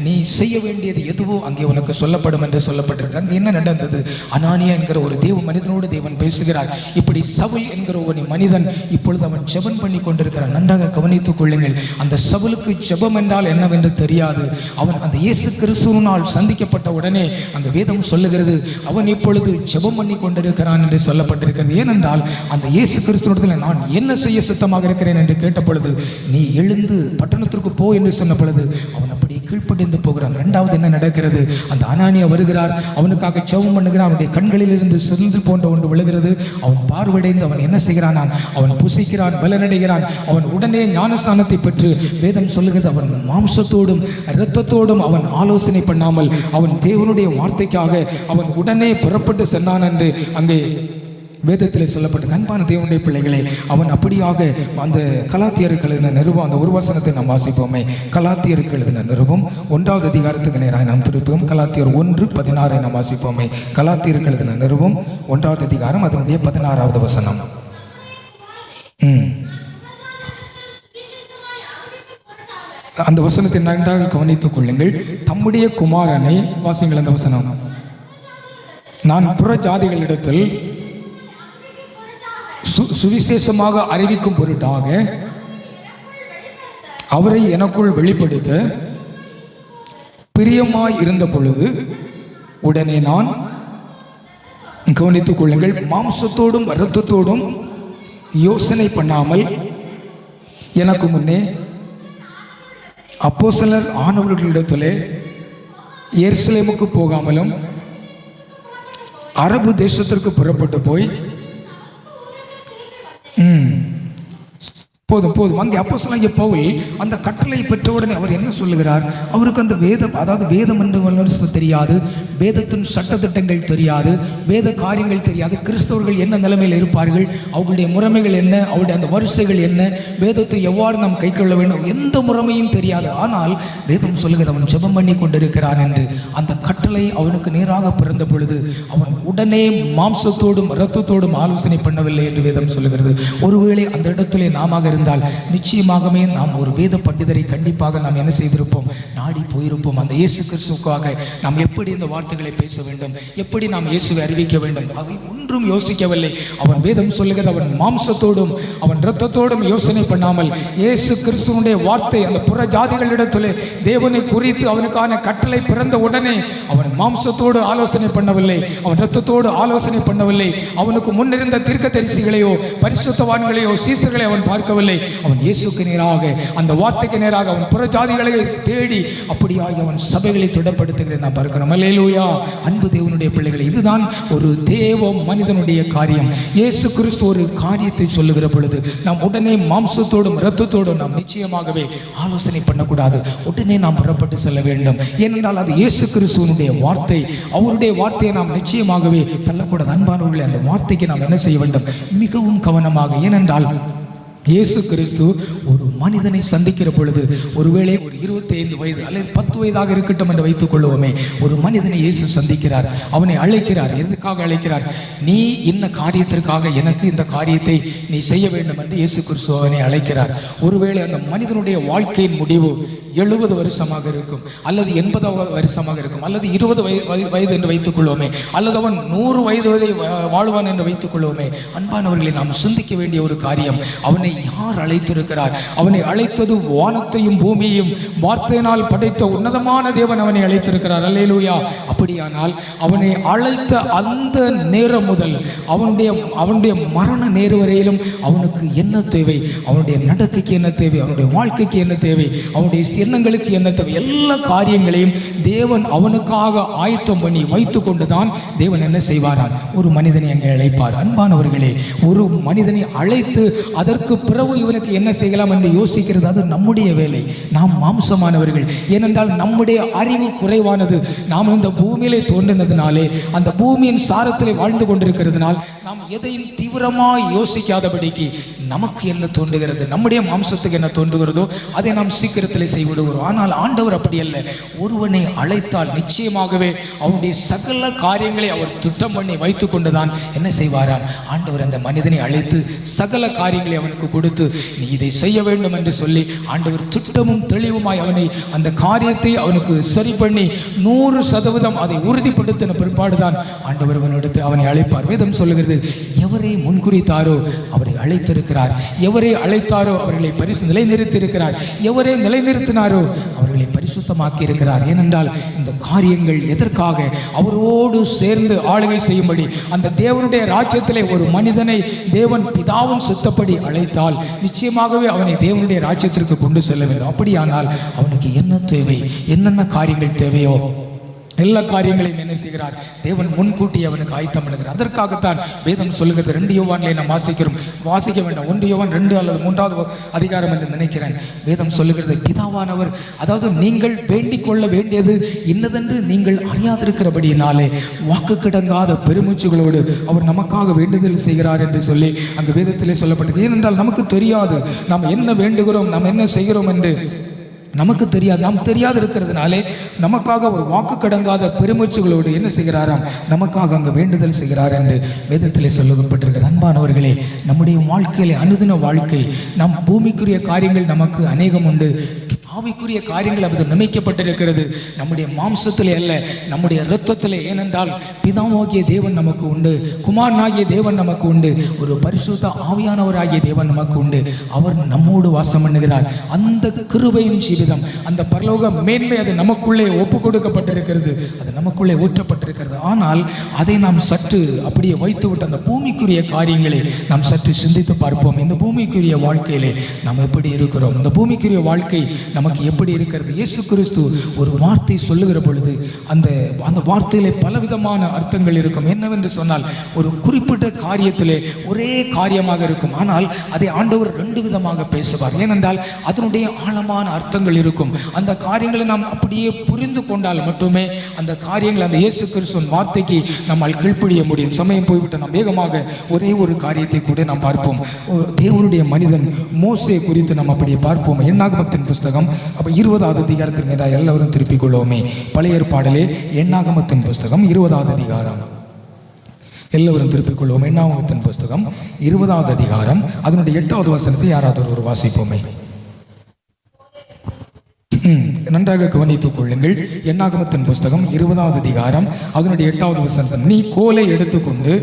நீ செய்ய வேண்டியது எதுவோ அங்கே உனக்கு சொல்லப்படும் என்று சொல்லப்பட்டிருக்கு. அங்கே என்ன நடந்தது? அனானியா என்கிற ஒரு தேவ மனிதனோடு தேவன் பேசுகிறார். இப்படி சவுல் என்கிற ஒரு மனிதன் இப்பொழுது அவன் ஜெபம் பண்ணி கொண்டிருக்கிறான். நன்றாக கவனித்துக் கொள்ளுங்கள். அந்த சவுலுக்கு ஜெபம் என்றால் என்னவென்று தெரியாது. அவன் அந்த இயேசு கிறிஸ்துவினால் சந்திக்கப்பட்ட உடனே அங்கு வேதம் சொல்லுகிறது, அவன் இப்பொழுது ஜெபம் பண்ணி கொண்டிருக்கிறான் என்று சொல்லப்பட்டிருக்கிறது. ஏனென்றால் அந்த இயேசு கிறிஸ்துவிடத்தில் நான் என்ன செய்ய சித்தமாக இருக்கிறேன் என்று கேட்ட பொழுது, நீ எழுந்து பட்டணத்திற்கு போ என்று சொன்ன பொழுது அவன் அப்படி கீழ்ப்படிந்து போகிறான். இரண்டாவது என்ன நடக்கிறது? அந்த அனானியா வருகிறார். அவனுக்காக ஜெபம் பண்ணுகிறான். அவனுடைய கண்களில் இருந்து சிறிது போன்ற ஒன்று விழுகிறது. அவன் பார்வையடைந்து அவன் என்ன செய்கிறான்? அவன் புசிக்கிறான், பலனடைகிறான். அவன் உடனே ஞானஸ்நானத்தை பெற்று வேதம் சொல்லுகிறது, அவன் மாம்சத்தோடும் இரத்தத்தோடும் அவன் ஆலோசனை பண்ணாமல் அவன் தேவனுடைய வார்த்தைக்காக அவன் உடனே புறப்பட்டு சென்றான் என்று அங்கே வேதத்தில் சொல்லப்பட்ட அன்பான தேவனுடைய பிள்ளைகளே, அவன் அப்படியாக அந்த கலாத்தியருக்கு எழுதின நிருபம், அந்த ஒரு வசனத்தை நாம் வாசிப்போமே. கலாத்தியருக்கு எழுதின நிருபம் 1வது அதிகாரத்துக்கு நேராக நாம் திருப்புவோம். கலாத்தியர் 1:16 நாம் வாசிப்போமே. கலாத்தியருக்கு எழுதின நிருபம் 1வது அதிகாரம் அதனுடைய 16வது வசனம். அந்த வசனத்தை நன்றாக கவனித்துக் கொள்ளுங்கள். தம்முடைய குமாரனை வாசிங்கள். அந்த வசனம், நான் புற ஜாதிகளிடத்தில் சுவிசேஷமாக அறிவிக்கும் பொருட்டாக அவரை எனக்குள் வெளிப்படுத்த பிரியமாய் இருந்த பொழுது உடனே நான், கவனித்துக் கொள்ளுங்கள், மாம்சத்தோடும் இரத்தத்தோடும் யோசனை பண்ணாமல் எனக்கு முன்னே அப்போஸ்தலர் ஆனவர்களிடத்திலே எருசலேமுக்கு போகாமலும் அரபு தேசத்திற்கு புறப்பட்டு போய் போதும் அங்கே அப்போஸ்தலனாகிய பவுல் அந்த கட்டளை பெற்றவுடனே அவர் என்ன சொல்லுகிறார்? அவருக்கு அந்த வேதம், அதாவது வேதம் என்று தெரியாது, வேதத்தின் சட்டத்திட்டங்கள் தெரியாது, வேத காரியங்கள் தெரியாது, கிறிஸ்தவர்கள் என்ன நிலைமையில் இருப்பார்கள், அவர்களுடைய முறைமைகள் என்ன, அவருடைய அந்த வரிசைகள் என்ன, வேதத்தை எவ்வாறு நாம் கை கொள்ள வேண்டும், எந்த முறைமையும் தெரியாது. ஆனால் வேதம் சொல்லுகிறது அவன் ஜெபம் பண்ணி கொண்டிருக்கிறான் என்று. அந்த கட்டளை அவனுக்கு நேராக பிறந்த பொழுது அவன் உடனே மாம்சத்தோடும் இரத்தத்தோடும் ஆலோசனை பண்ணவில்லை என்று வேதம் சொல்லுகிறது. ஒருவேளை அந்த இடத்திலே நாம இருந்தால் நிச்சயமாகவே நாம் ஒரு வேத பண்டிதரை கண்டிப்பாக நாம் என்ன செய்திருப்போம்? நாடி போயிருப்போம். அந்த இயேசு கிறிஸ்துவுக்காக நாம் எப்படி இந்த வார்த்தைகளை பேச வேண்டும், எப்படி நாம் இயேசுவை அறிவிக்க வேண்டும், அதை ஒன்றும் யோசிக்கவில்லை. அவன் வேதம் சொல்லுகிறது அவன் மாம்சத்தோடும் அவன் இரத்தத்தோடும் யோசனை பண்ணாமல் இயேசு கிறிஸ்துவனுடைய வார்த்தை அந்த புற ஜாதிகளிடத்திலே தேவனை குறித்து அவனுக்கான கட்டளை பிறந்த உடனே அவன் மாம்சத்தோடு ஆலோசனை பண்ணவில்லை, அவன் இரத்தத்தோடு ஆலோசனை பண்ணவில்லை, அவனுக்கு முன்னிருந்த தீர்க்கதரிசிகளையோ பரிசுத்தவான்களையோ சீசர்களை அவன் பார்க்கவில்லை. அவன் இயேசுக்கு நேராக, அந்த வார்த்தைக்கு நேராக அவன் புற ஜாதிகளை தேடி அப்படியாக அவன் சபைகளை தொடர்படுத்துகிறதை நாம் பார்க்கிறோம். அல்லேலூயா. அன்பு தேவனுடைய பிள்ளைகளை, இதுதான் ஒரு தேவ மனிதனுடைய காரியம். இயேசு கிறிஸ்து ஒரு காரியத்தை சொல்லுகிற பொழுது நாம் உடனே மாம்சத்தோடும் இரத்தத்தோடும் நாம் நிச்சயமாகவே ஆலோசனை பண்ணக்கூடாது. உடனே நாம் புறப்பட்டு செல்ல வேண்டும். ஏனென்றால் அது இயேசு கிறிஸ்துவனுடைய வார்த்தை. அவருடைய வார்த்தையை நாம் நிச்சயமாகவே தள்ளக்கூடாது. அன்பானவர்களே, அந்த வார்த்தைக்கு நாம் என்ன செய்ய வேண்டும்? மிகவும் கவனமாக. ஏனென்றால் இயேசு கிறிஸ்து ஒரு மனிதனை சந்திக்கிற பொழுது, ஒருவேளை ஒரு 25 வயது அல்லது 10 வயதாக இருக்கட்டும் என்று வைத்துக் கொள்வோமே, ஒரு மனிதனை இயேசு சந்திக்கிறார். அவனை அழைக்கிறார். எதுக்காக அழைக்கிறார்? நீ இன்ன காரியத்திற்காக எனக்கு இந்த காரியத்தை நீ செய்ய வேண்டும் என்று இயேசு கிறிஸ்து அவனை அழைக்கிறார். ஒருவேளை அந்த மனிதனுடைய வாழ்க்கையின் முடிவு 70 வருஷமாக இருக்கும், அல்லது 80 வருஷமாக இருக்கும், அல்லது 20 வயது என்று வைத்துக் கொள்வோமே, அல்லது அவன் 100 வயது வரை வாழ்வான் என்று வைத்துக் கொள்வோமே. அன்பானவர்களை, நாம் சிந்திக்க வேண்டிய ஒரு காரியம், அவனை யார் அழைத்திருக்கிறார்? அவனை அழைத்தது வானத்தையும் பூமியையும் வார்த்தையினால் படைத்த உன்னதமான தேவன் அவனை அழைத்திருக்கிறார். அல்லேலூயா. அப்படியானால் அவனை அழைத்த அந்த நேரம் முதல் அவனுடைய மரண நேரம் வரையிலும் அவனுக்கு என்ன தேவை, அவனுடைய நடக்கைக்கு என்ன தேவை, அவனுடைய வாழ்க்கைக்கு என்ன தேவை, அவனுடைய எண்ணங்களுக்கு என்ன தேவை, எல்லா காரியங்களையும் தேவன் அவனுக்காக ஆயத்தம் பண்ணி வைத்துக் கொண்டுதான் தேவன் என்ன செய்வாராம்? ஒரு மனிதனை அங்கே அழைப்பார். அன்பானவர்களே, ஒரு மனிதனை அழைத்து அதற்கு பிறகு இவனுக்கு என்ன செய்யலாம் என்று யோசிக்கிறது, அது நம்முடைய வேலை. நாம் மாம்சமானவர்கள். ஏனென்றால் நம்முடைய அறிவு குறைவானது. நாம் இந்த பூமியிலே தோன்றினதுனாலே, அந்த பூமியின் சாரத்திலே வாழ்ந்து கொண்டிருக்கிறதுனால் நாம் எதையும் தீவிரமாக யோசிக்காதபடிக்கு நமக்கு என்ன தோன்றுகிறது, நம்முடைய மாம்சத்துக்கு என்ன தோன்றுகிறதோ அதை நாம் சீக்கிரத்தில் செய்விடுகிறோம். ஆனால் ஆண்டவர் அப்படி அல்ல. ஒருவனை அழைத்தால் நிச்சயமாகவே அவனுடைய சகல காரியங்களை அவர் திட்டம் பண்ணி வைத்து கொண்டுதான் என்ன செய்வாராம்? ஆண்டவர் அந்த மனிதனை அழைத்து சகல காரியங்களை அவனுக்கு கொடுத்து, நீ இதை செய்ய வேண்டும் என்று சொல்லி ஆண்டவர் திட்டமும் தெளிவுமாய் அவனை அந்த காரியத்தை அவனுக்கு சரி பண்ணி 100% அதை உறுதிப்படுத்தின பிற்பாடுதான் ஆண்டவர் அவனை அழைப்பார். வேதம் சொல்லுகிறது, எவரை முன்குறித்தாரோ அவரை அழைத்திருக்கிறார், எவரை அழைத்தாரோ அவர்களை நிலைநிறுத்தியிருக்கிறார், எவரை நிலைநிறுத்தினாரோ அவர்களை பரிசுத்தமாக்கி இருக்கிறார். ஏனென்றால் இந்த காரியங்கள் எதற்காக? அவரோடு சேர்ந்து ஆளுகை செய்யும்படி. அந்த தேவனுடைய ராஜ்யத்திலே ஒரு மனிதனை தேவன் பிதாவின் சித்தப்படி அழைத்தால் நிச்சயமாகவே அவனை தேவனுடைய ராஜ்யத்திற்கு கொண்டு செல்ல வேண்டும். அப்படியானால் அவனுக்கு என்ன தேவை, என்னென்ன காரியங்கள் தேவையோ எல்லா காரியங்களையும் என்ன செய்கிறார்? தேவன் முன்கூட்டி அவனுக்கு ஆயத்தம் பண்ணுகிறார். அதற்காகத்தான் வேதம் சொல்லுகிறது. 2 யோவானிலே நாம் வாசிக்க வேண்டாம், 1 யோவான் 2 அல்லது 3வது அதிகாரம் என்று நினைக்கிறேன். வேதம் சொல்லுகிறது, பிதாவானவர், அதாவது நீங்கள் வேண்டிக் கொள்ள வேண்டியது இன்னதென்று நீங்கள் அறியாதிருக்கிறபடியினாலே வாக்கு கிடங்காத பெருமூச்சுகளோடு அவர் நமக்காக வேண்டுதல் செய்கிறார் என்று சொல்லி அங்கு வேதத்திலே சொல்லப்பட்டது. ஏனென்றால் நமக்கு தெரியாது நாம் என்ன வேண்டுகிறோம், நாம் என்ன செய்கிறோம் என்று நமக்கு தெரியாது. நாம் தெரியாது இருக்கிறதுனாலே நமக்காக ஒரு வாக்கு கடங்காத பெருமூச்சுகளோடு என்ன செய்கிறாராம்? நமக்காக அங்கு வேண்டுதல் செய்கிறார் என்று வேதத்திலே சொல்லப்பட்டிருக்கிறது. அன்பானவர்களே, நம்முடைய வாழ்க்கையிலே அனுதின வாழ்க்கை, நம் பூமிக்குரிய காரியங்கள் நமக்கு அநேகம் உண்டு, ஆவிக்குரிய காரியங்கள் அது நியமிக்கப்பட்டிருக்கிறது. நம்முடைய மாம்சத்திலே அல்ல, நம்முடைய இரத்தத்திலே. ஏனென்றால் பிதாவாகிய தேவன் நமக்கு உண்டு, குமாரனாகிய தேவன் நமக்கு உண்டு, ஒரு பரிசுத்த ஆவியானவராகிய தேவன் நமக்கு உண்டு. அவர் நம்மோடு வாசம் பண்ணுகிறார். அந்த கிருபையின் ஜீவிதம், அந்த பரலோக மேன்மை அது நமக்குள்ளே ஒப்பு கொடுக்கப்பட்டிருக்கிறது, அது நமக்குள்ளே ஊற்றப்பட்டிருக்கிறது. ஆனால் அதை நாம் சற்று அப்படியே வைத்துவிட்டு அந்த பூமிக்குரிய காரியங்களை நாம் சற்று சிந்தித்து பார்ப்போம். இந்த பூமிக்குரிய வாழ்க்கையிலே நாம் எப்படி இருக்கிறோம்? இந்த பூமிக்குரிய வாழ்க்கை நமக்கு எப்படி இருக்கிறது? இயேசு கிறிஸ்து ஒரு வார்த்தை சொல்லுகிற பொழுது அந்த வார்த்தையிலே பலவிதமான அர்த்தங்கள் இருக்கும். என்னவென்று சொன்னால், ஒரு குறிப்பிட்ட காரியத்திலே ஒரே காரியமாக இருக்கும், ஆனால் அதை ஆண்டவர் 2 விதமாக பேசுவார். ஏனென்றால் அதனுடைய ஆழமான அர்த்தங்கள் இருக்கும். அந்த காரியங்களை நாம் அப்படியே புரிந்து கொண்டால் மட்டுமே அந்த காரியங்கள், அந்த இயேசு கிறிஸ்துவின் வார்த்தைக்கு நம்மால் கீழ்ப்படிய முடியும். சமயம் போய்விட்டு நாம் வேகமாக ஒரே ஒரு காரியத்தை கூட நாம் பார்ப்போம். தேவனுடைய மனிதன் மோசே குறித்து நாம் அப்படியே பார்ப்போம். என்னாகமத்தின் புஸ்தகம் 20வது அதிகாரத்திற்கு எல்லாரும் திருப்பிக் கொள்வோமே. பழைய ஏற்பாடிலே என்னாகமத்தின் புஸ்தகம் 20வது அதிகாரம் எல்லோரும் திருப்பிக் கொள்வோம். என்னாகமத்தின் புஸ்தகம் 20வது அதிகாரம் அதனுடைய 8வது வசனத்தை யாராவது ஒரு வாசிப்போமே. நன்றாக கவனித்துக் கொள்ளுங்கள். என்னாகமத்தின் புஸ்தகம் 20வது அதிகாரம் அதனுடைய 8வது வசனம், நீ கோலை எடுத்துக்கொண்டு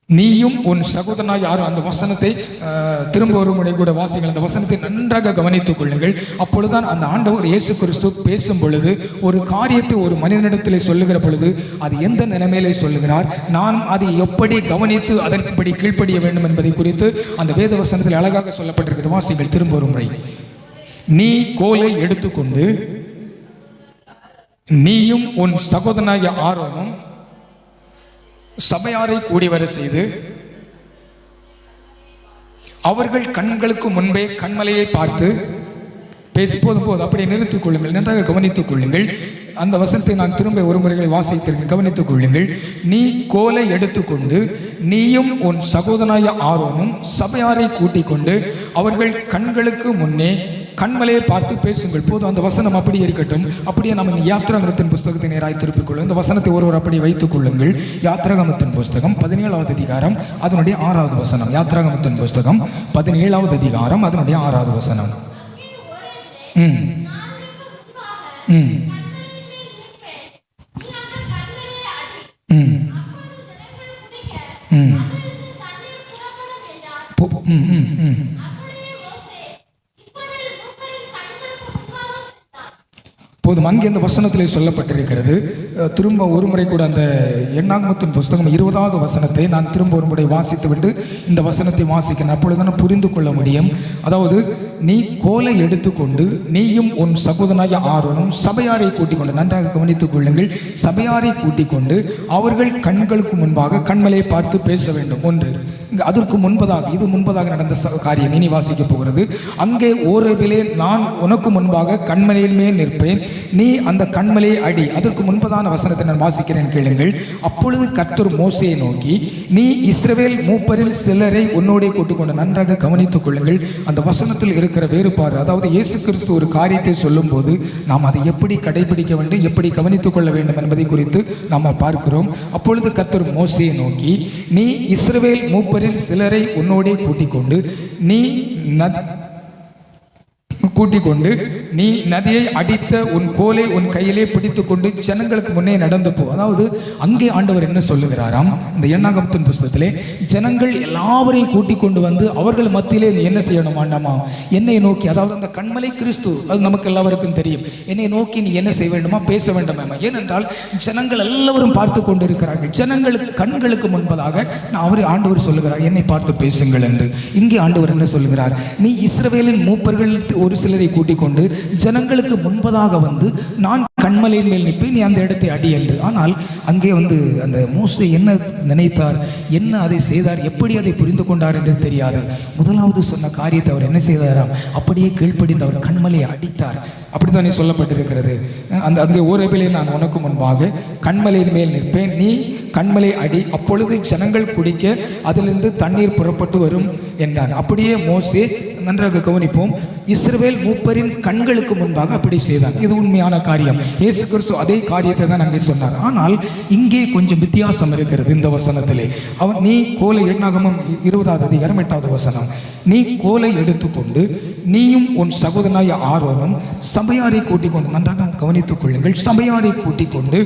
நீயும் உன் சகோதரனாய் யாரும். அந்த வசனத்தை திரும்ப ஒரு முறை கூட வாசிங்கள். அந்த வசனத்தை நன்றாக கவனித்துக் கொள்ளுங்கள். அப்பொழுதுதான் அந்த ஆண்டவர் இயேசு கிறிஸ்து பேசும் பொழுது ஒரு காரியத்தை ஒரு மனிதனிடத்தில் சொல்லுகிற பொழுது அது எந்த நிலைமையிலே சொல்லுகிறார், நான் அதை எப்படி கவனித்து அதன்படி கீழ்ப்படிய வேண்டும் என்பதை குறித்து அந்த வேத வசனத்தில் அழகாக சொல்லப்பட்டிருக்கிறது. வாசிங்கள் திரும்ப ஒரு முறை. நீ கோலை எடுத்துக்கொண்டு நீயும் உன் சகோதரனாகிய ஆரோனும் சபையாரை கூடி வர செய்து அவர்கள் கண்களுக்கு முன்பே கண்மலையை பார்த்து பேசி போதும் அப்படி நிறுத்திக் கொள்ளுங்கள். நன்றாக கவனித்துக் கொள்ளுங்கள். அந்த வசனத்தை நான் திரும்ப ஒரு முறைகளை வாசித்திருக்கேன், கவனித்துக் கொள்ளுங்கள். நீ கோலை எடுத்துக்கொண்டு நீயும் உன் சகோதரனாய ஆரோனும் சபையாரை கூட்டிக் கொண்டு அவர்கள் கண்களுக்கு முன்னே கண்மலையை பார்த்து பேசுங்கள். போதும், அந்த வசனம் அப்படியே இருக்கட்டும். அப்படியே நம்ம யாத்திராகமத்தின் புஸ்தகத்தை நேராய் திருப்பிக் கொள்ளும். இந்த வசனத்தை ஒருவர் அப்படியே வைத்துக் கொள்ளுங்கள். யாத்திராகமத்தின் புஸ்தகம் 17வது அதிகாரம் அதனுடைய 6வது வசனம். யாத்திராகமத்தின் புஸ்தகம் 17வது அதிகாரம் அதனுடைய 6வது வசனம். போதும், அங்கே இந்த வசனத்திலே சொல்லப்பட்டிருக்கிறது. திரும்ப ஒரு முறை கூட அந்த எண்ணாகமத்தின் புஸ்தகம் 20வது வசனத்தை நான் திரும்ப ஒரு முறை வாசித்து விட்டு இந்த வசனத்தை வாசிக்கிறேன். அப்பொழுது புரிந்து கொள்ள முடியும். அதாவது, நீ கோலை எடுத்துக்கொண்டு நீயும் உன் சகோதரனாய ஆரோனும் சபையாரை கூட்டிக் கொண்டு, நன்றாக கவனித்துக் கொள்ளுங்கள், சபையாரை கூட்டிக் கொண்டு அவர்கள் கண்களுக்கு முன்பாக கண்மலையை பார்த்து பேச வேண்டும். ஒன்று, அதற்கு முன்பதாக, இது முன்பதாக நடந்த காரியம் இனி வாசிக்க போகிறது. அங்கே ஓரேபிலே நான் உனக்கு முன்பாக கண்மலையில் மேல் நிற்பேன், நீ அந்த கண்மலையை அடி. அதற்கு முன்பதான வசனத்தை நான் வாசிக்கிறேன், கேளுங்கள். அப்பொழுது கர்த்தர் மோசேயை நோக்கி, நீ இஸ்ரவேல் மூப்பரில் சிலரை உன்னோடே கூட்டிக் கொண்டு. நன்றாக கவனித்துக் கொள்ளுங்கள் அந்த வசனத்தில் இருக்கிற வேறுபாடு. அதாவது, இயேசு கிறிஸ்து ஒரு காரியத்தை சொல்லும் போது நாம் அதை எப்படி கடைபிடிக்க வேண்டும், எப்படி கவனித்துக் கொள்ள வேண்டும் என்பதை குறித்து நாம் பார்க்கிறோம். அப்பொழுது கர்த்தர் மோசேயை நோக்கி, நீ இஸ்ரவேல் மூப்பரில் சிலரை உன்னோடே கூட்டிக் கொண்டு நீ நதியை அடித்த உன் கோலை உன் கையிலே பிடித்துக் கொண்டு ஜனங்களுக்கு முன்னே நடந்து போ. அதாவது, அங்கே ஆண்டவர் என்ன சொல்லுகிறாராம், இந்த எண்ணாகமத்தின் புஸ்தகத்திலே ஜனங்கள் எல்லாவரையும் கூட்டிக் கொண்டு வந்து அவர்கள் மத்தியிலே நீ என்ன செய்யணும் ஆண்டாமா, என்னை நோக்கி, அதாவது அந்த கண்மலை கிறிஸ்து, அது நமக்கு எல்லாருக்கும் தெரியும், என்னை நோக்கி நீ என்ன செய்ய வேண்டுமா, பேச வேண்டுமா. ஏனென்றால் ஜனங்கள் எல்லாவரும் பார்த்து கொண்டு இருக்கிறார்கள். ஜனங்களுக்கு கண்களுக்கு முன்பதாக அவரை ஆண்டவர் சொல்லுகிறார், என்னை பார்த்து பேசுங்கள் என்று. இங்கே ஆண்டவர் என்ன சொல்லுகிறார், நீ இஸ்ரவேலின் மூப்பர்கள் ஒரு சிலரை கூட்டிக் கொண்டு ஜனங்களுக்கு முன்பதாக வந்து நான் கண்மலையின் மேல் நிற்பேன், நீ அந்த இடத்தை அடி என்று. ஆனால் அங்கே அந்த மோசே என்ன நினைத்தார், என்ன அதை செய்தார், எப்படி அதை புரிந்து கொண்டார் என்று தெரியாது. முதலாவது சொன்ன காரியத்தை அவர் என்ன செய்தாராம், அப்படியே கீழ்ப்படிந்து அவர் கண்மலையை அடித்தார். அப்படித்தானே சொல்லப்பட்டிருக்கிறது. அங்கே ஓரேபிலே நான் உனக்கு முன்பாக கண்மலையின் மேல் நிற்பேன், நீ கண்மலை அடி, அப்பொழுது ஜனங்கள் குடிக்க அதிலிருந்து தண்ணீர் புறப்பட்டு வரும் என்றார். அப்படியே மோசே, நன்றாக கவனிப்போம், இஸ்ரவேல் மூப்பரின் கண்களுக்கு முன்பாக அப்படி செய்தார். இது உண்மையான காரியம். இயேசு கிறிஸ்து அதே காரியத்தை தான் அங்கே சொன்னார். ஆனால் இங்கே கொஞ்சம் வித்தியாசம் இருக்கிறது இந்த வசனத்திலே. நீ கோலை, எண்ணாகமம் 20வது அதிகாரம் 8வது வசனம், நீ கோலை எடுத்துக்கொண்டு நீயும் உன் சகோதரனாய ஆரோனும் சபையாரை கூட்டிக் கொண்டு, நன்றாக கவனித்துக் கொள்ளுங்கள், சபையாரை கூட்டிக் கொண்டு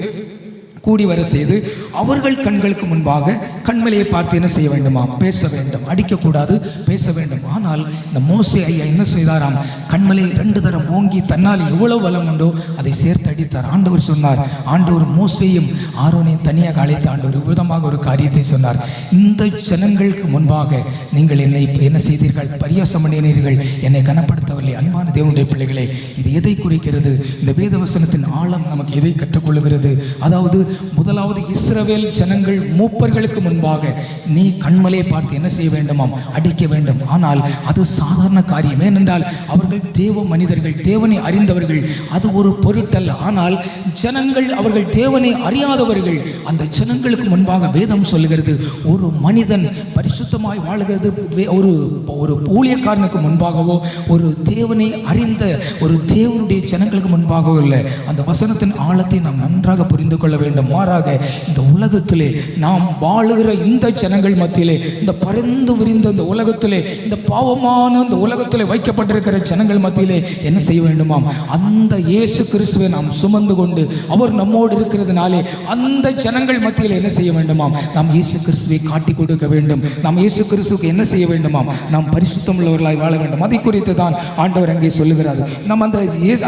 கூடி வர செய்து அவர்கள் கண்களுக்கு முன்பாக கண்மலையை பார்த்து என்ன செய்ய வேண்டுமா, பேச வேண்டும். அடிக்கக்கூடாது, பேச வேண்டும். ஆனால் இந்த மோசே ஐயா என்ன செய்தாராம், கண்மலையை 2 தரம் ஓங்கி தன்னால் எவ்வளவு பலம் உண்டோ அதை சேர்த்து அடித்தார். ஆண்டவர் சொன்னார், ஆண்டவர் மோசேயும் ஆரோனையும் தனியாக அழைத்து ஆண்டவர் விதமாக ஒரு காரியத்தை சொன்னார், இந்த ஜனங்களுக்கு முன்பாக நீங்கள் என்னை என்ன செய்தீர்கள், பரியாசம் பண்ணினீர்கள், என்னை கனப்படுத்தவில்லை. அன்பான தேவனுடைய பிள்ளைகளே, இது எதை குறிக்கிறது, இந்த வேதவசனத்தின் ஆழம் நமக்கு எதை கற்றுக்கொள்கிறது. அதாவது, முதலாவது இஸ்ரவேல் ஜனங்கள் மூப்பர்களுக்கு முன்பாக நீ கண்மலையை பார்த்து என்ன செய்ய வேண்டுமாம், அடிக்க வேண்டும். ஆனால் அது சாதாரண காரியம். ஏனென்றால் அவர்கள் தேவ மனிதர்கள், தேவனை அறிந்தவர்கள், அது ஒரு பொருட்டல்ல. ஆனால் ஜனங்கள், அவர்கள் தேவனை அறியாதவர்கள். அந்த ஜனங்களுக்கு முன்பாக வேதம் சொல்லுகிறது, ஒரு மனிதன் பரிசுத்தமாய் வாழுகிறது ஒரு ஊழியக்காரனுக்கு முன்பாகவோ, ஒரு தேவனை அறிந்த ஒரு தேவனுடைய ஜனங்களுக்கு முன்பாகவோ இல்லை. அந்த வசனத்தின் ஆழத்தை நாம் நன்றாக புரிந்து கொள்ள வேண்டும். மாறாக இந்த உலகத்திலே நாம் வாழுகிற இந்த ஜனங்கள் மத்தியிலே, இந்த பறந்து விரிந்த இந்த உலகத்திலே, இந்த பாவமான இந்த உலகத்திலே வைக்கப்பட்டிருக்கிற ஜனங்கள் மத்தியிலே என்ன செய்ய வேண்டுமாம், அந்த இயேசு கிறிஸ்துவை நாம் சுமந்து கொண்டு அவர் நம்மோடு இருக்கிறதுனாலே அந்த ஜனங்கள் மத்தியில் என்ன செய்ய வேண்டுமாம், நாம் இயேசு கிறிஸ்துவை காட்டி கொடுக்க வேண்டும். நாம் இயேசு கிறிஸ்துவுக்கு என்ன செய்ய வேண்டுமாம், நாம் பரிசுத்தம் உள்ளவர்களாய் வாழ வேண்டும். அதை குறித்து தான் ஆண்டவர் அங்கே சொல்லுகிறார். நாம் அந்த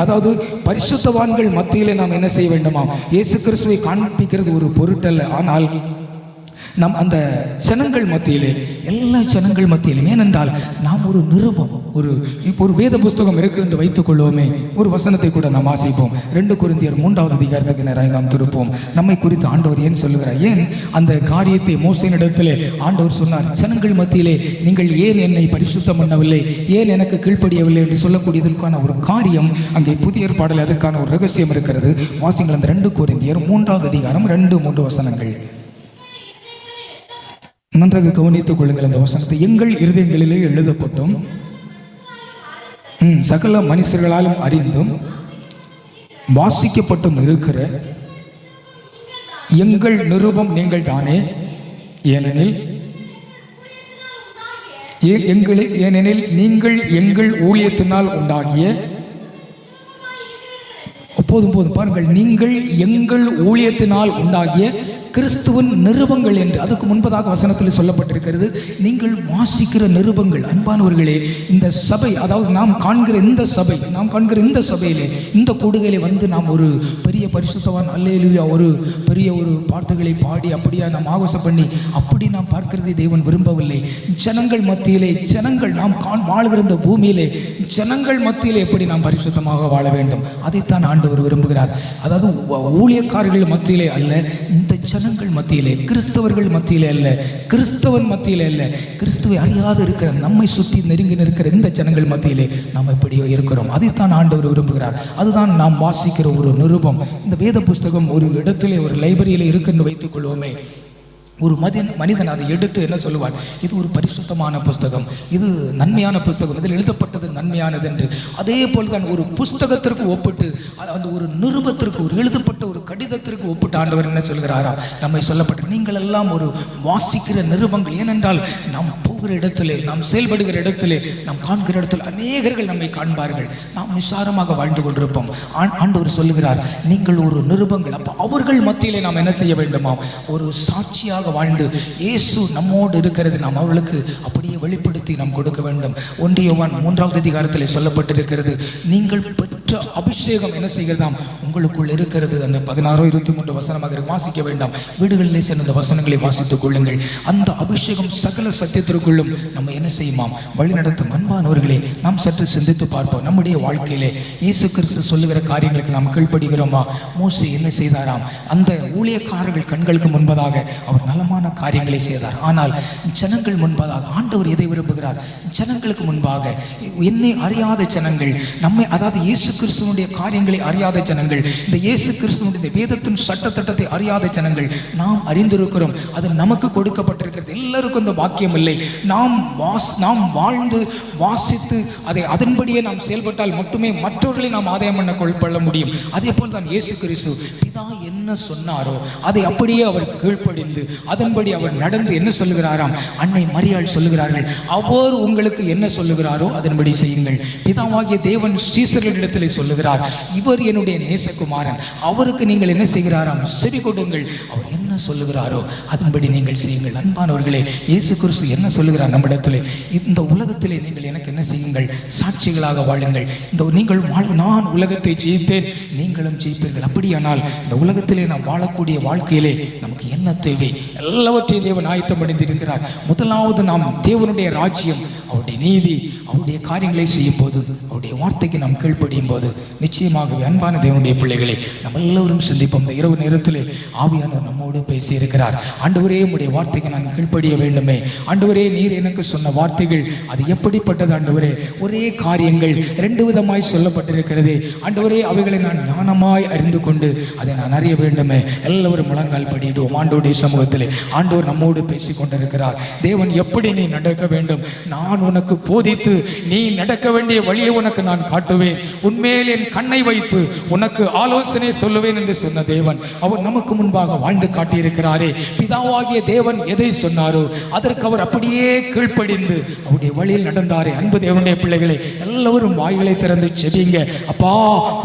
அதாவது பரிசுத்தவான்கள் மத்தியிலே நாம் என்ன செய்ய வேண்டுமாம், இயேசு கிறிஸ்துவை காண்பிக்கிறது ஒரு பொருட்டல்ல. ஆனால் நம் அந்த ஜனங்கள் மத்தியிலே, எல்லா ஜனங்கள் மத்தியிலும், ஏனென்றால் நாம் ஒரு நிருபம், இப்போ ஒரு வேத புஸ்தகம் இருக்கு என்று வைத்துக் கொள்வோமே, ஒரு வசனத்தை கூட நாம் வாசிப்போம். 2 கொரிந்தியர் 3வது அதிகாரத்துக்கு நேராக நாம் திருப்போம். நம்மை குறித்து ஆண்டவர் ஏன் சொல்லுகிறார்? ஏன் அந்த காரியத்தை மோசேயினிடத்திலே ஆண்டவர் சொன்னார்? ஜனங்கள் மத்தியிலே நீங்கள் ஏன் என்னை பரிசுத்தம் பண்ணவில்லை, ஏன் எனக்கு கீழ்ப்படியவில்லை என்று சொல்லக்கூடியதற்கான ஒரு காரியம் அங்கே புதிய ஏற்பாடில் அதற்கான ஒரு ரகசியம் இருக்கிறது. வாசிங்கள் அந்த 2 கொரிந்தியர் 3வது அதிகாரம் 2-3 வசனங்கள். நன்றாக கவனித்துக் கொள்ளுங்கள் அந்த வசனத்தை. எங்கள் இருதயங்களிலே எழுதப்பட்டும் சகல மனுஷர்களாலும் அறிந்தும் வாசிக்கப்பட்டும் இருக்கிற எங்கள் நிருபம் நீங்கள் தானே, ஏனெனில் நீங்கள் எங்கள் ஊழியத்தினால் உண்டாகிய, போதும் பாருங்கள், நீங்கள் எங்கள் ஊழியத்தினால் உண்டாகிய கிறிஸ்துவின் நிருபங்கள் என்று அதுக்கு முன்பதாக வசனத்தில் சொல்லப்பட்டிருக்கிறது. நீங்கள் வாசிக்கிற நிருபங்கள். அன்பானவர்களே, இந்த சபை, அதாவது நாம் காண்கிற இந்த சபையிலே, இந்த கூடுகையிலே வந்து நாம் ஒரு பெரிய பரிசுத்தவான் அல்லேலூயா ஒரு பெரிய ஒரு பாட்டுகளை பாடி அப்படியா நாம் ஆகோசம் பண்ணி அப்படி நாம் பார்க்கிறதை தேவன் விரும்பவில்லை. ஜனங்கள் மத்தியிலே, ஜனங்கள் நாம் வாழ்கிற இந்த பூமியிலே ஜனங்கள் மத்தியிலே எப்படி நாம் பரிசுத்தமாக வாழ வேண்டும், அதைத்தான் ஆண்டவர் விரும்புகிறார். அதாவது ஊழியக்காரர்கள் மத்தியிலே அல்ல, இந்த ஜனங்கள் மத்தியிலே, கிறிஸ்தவர்கள் மத்தியிலே அல்ல, கிறிஸ்தவன் மத்தியிலே அல்ல, கிறிஸ்துவை அறியாது இருக்கிற நம்மை சுற்றி நெருங்கி நிற்கிற இந்த ஜனங்கள் மத்தியிலே நாம் எப்படி இருக்கிறோம், அதைத்தான் ஆண்டவர் விரும்புகிறார். அதுதான் நாம் வாசிக்கிற ஒரு நிருபம். இந்த வேத புஸ்தகம் ஒரு இடத்திலே, ஒரு லைப்ரரியிலே இருக்குன்னு வைத்துக் கொள்வோமே. ஒரு மனிதன் அதை எடுத்து என்ன சொல்லுவான்? இது ஒரு பரிசுத்தமான புஸ்தகம், இது நன்மையான புஸ்தகம், இதில் எழுதப்பட்டது நன்மையானது என்று. அதே போல் தான் ஒரு புஸ்தகத்திற்கு ஒப்பிட்டு, அந்த ஒரு நிருபத்திற்கு, ஒரு எழுதப்பட்ட ஒரு கடிதத்திற்கு ஒப்பிட்டு ஆண்டவர் என்ன சொல்கிறாரா? நம்மை சொல்லப்பட்ட நீங்கள் எல்லாம் ஒரு வாசிக்கிற நிருபங்கள். ஏனென்றால் நாம் போகிற இடத்திலே, நாம் செயல்படுகிற இடத்திலே, நாம் காண்கிற இடத்தில் அநேகர்கள் நம்மை காண்பார்கள். நாம் நிசாரமாக வாழ்ந்து கொண்டிருப்போம். ஆண்டவர் சொல்லுகிறார், நீங்கள் ஒரு நிருபங்கள். அப்போ அவர்கள் மத்தியிலே நாம் என்ன செய்ய வேண்டுமா? ஒரு சாட்சியாக வாழ்ந்து இயேசு நம்மோடு இருக்கிறது நாம் அவர்களுக்கு அப்படியே வெளிப்படுத்தி நாம் கொடுக்க வேண்டும். 1 யோவான் 3வது அதிகாரத்தில் சொல்லப்பட்டிருக்கிறது, நீங்கள் பெற்ற அபிஷேகம் என்ன செய்கிறதாம்? உங்களுக்குள் இருக்கிறது. அந்த 16-23 வசனமாக வாசிக்க வேண்டாம், வீடுகளிலே சென்ற அந்த வசனங்களை வாசித்துக் கொள்ளுங்கள். அந்த அபிஷேகம் சகல சத்தியத்திற்குள்ளும் நம்ம என்ன செய்யுமாம்? வழி நடத்தும். அன்பானவர்களே, நாம் சற்று சிந்தித்து பார்ப்போம். நம்முடைய வாழ்க்கையிலே இயேசு கிறிஸ்து சொல்லுகிற காரியங்களுக்கு நாம் கீழ்ப்படுகிறோமா? மோசே என்ன செய்தாராம்? அந்த ஊழியக்காரர்கள் கண்களுக்கு முன்பதாக அவர் நலமான காரியங்களை செய்தார். ஆனால் ஜனங்கள் முன்பதாக ஆண்டவர் எதை விரும்புகிறார்? ஜனங்களுக்கு முன்பாக என்னை அறியாத ஜனங்கள், நம்மை, அதாவது இயேசு கிறிஸ்துவனுடைய காரியங்களை அறியாத ஜனங்கள், இந்த இயேசு கிறிஸ்துவனுடைய வேதத்தின் சட்டத்திட்டத்தை அறியாத ஜனங்கள், நாம் அறிந்திருக்கிறோம், அது நமக்கு கொடுக்கப்பட்டிருக்கிறது. எல்லாருக்கும் இந்த வாக்கியம் இல்லை. நாம் வாழ்ந்து வாசித்து அதை அதன்படியே நாம் செயல்பட்டால் மட்டுமே மற்றவர்களை நாம் ஆதாயம் பண்ண கொள்ள முடியும். அதே போல் தான் இயேசு கிறிஸ்து பிதா என்ன சொன்னாரோ அதை அப்படியே அவர் கீழ்ப்படிந்து அதன்படி அவர் நடந்து என்ன சொல்லுகிறாராம்? அன்னை மரியாள் சொல்லுகிறார்கள், அவர் உங்களுக்கு என்ன சொல்லுகிறாரோ அதன்படி செய்யுங்கள். பிதாவாகிய தேவன் சீசர்களிடத்திலே சொல்லுகிறார், இவர் என்னுடைய நேசகுமாரன், அவருக்கு நீங்கள் என்ன செய்கிறாராம்? செவி கொடுங்கள். அவர் என்ன சொல்லுகிறாரோ அதன்படி நீங்கள் செய்யுங்கள். அன்பானவர்களே, இயேசு கிறிஸ்து என்ன சொல்லுகிறார் நம்மிடத்திலே? இந்த உலகத்திலே நீங்கள் எனக்கு என்ன செய்யுங்கள்? சாட்சிகளாக வாழுங்கள். இந்த நீங்கள் நான் உலகத்தை ஜெயித்தேன், நீங்களும் ஜெயிப்பீர்கள். அப்படியானால் இந்த உலகத்திலே நாம் வாழக்கூடிய வாழ்க்கையிலே நமக்கு என்ன தேவை? எல்லாவற்றையும் தேவன் ஆயத்தம் அடைந்திருக்கிறார். முதலாவது நாம் தேவனுடைய ராஜ்யம், அவருடைய நீதி, அவருடைய காரியங்களை செய்யும் போது, அவருடைய வார்த்தைக்கு நாம் கீழ்ப்படியும் போது நிச்சயமாகவே அன்பான தேவனுடைய பிள்ளைகளை நம்ம எல்லோரும் சிந்திப்போம். இந்த இரவு நேரத்திலே ஆவியானவர் நம்மோடு பேசி இருக்கிறார். ஆண்டவரே, உம்முடைய வார்த்தைக்கு நான் கீழ்ப்படிய வேண்டுமே. ஆண்டவரே, நீர் எனக்கு சொன்ன வார்த்தைகள் அது எப்படிப்பட்டது? ஆண்டவரே, ஒரே காரியங்கள் 2 விதமாய் சொல்லப்பட்டிருக்கிறது. ஆண்டவரே, அவைகளை நான் ஞானமாய் அறிந்து கொண்டு அதை நான் அறிய வேண்டுமே. எல்லோரும் முழங்கால் படிடுவோம். ஆண்டவருடைய சமூகத்திலே ஆண்டவர் நம்மோடு பேசி கொண்டிருக்கிறார். தேவன் எப்படி நீ நடக்க வேண்டும், நான் உனக்கு போதித்து நீ நடக்க வேண்டிய வழியை உனக்கு நான் காட்டுவேன், உன்மேல் என் கண்ணை வைத்து உனக்கு ஆலோசனை சொல்லுவேன் என்று சொன்ன தேவன் அவர் நமக்கு முன்பாக வாழ்ந்து காட்டியிருக்கிறாரே. பிதாவாகிய தேவன் எதை சொன்னாரோ அதற்கு அவர் அப்படியே கீழ்ப்படிந்து அவருடைய வழியில் நடந்தாரே. அன்பு தேவனுடைய பிள்ளைகளை எல்லோரும் வாய்களை திறந்து செபிங்க. அப்பா,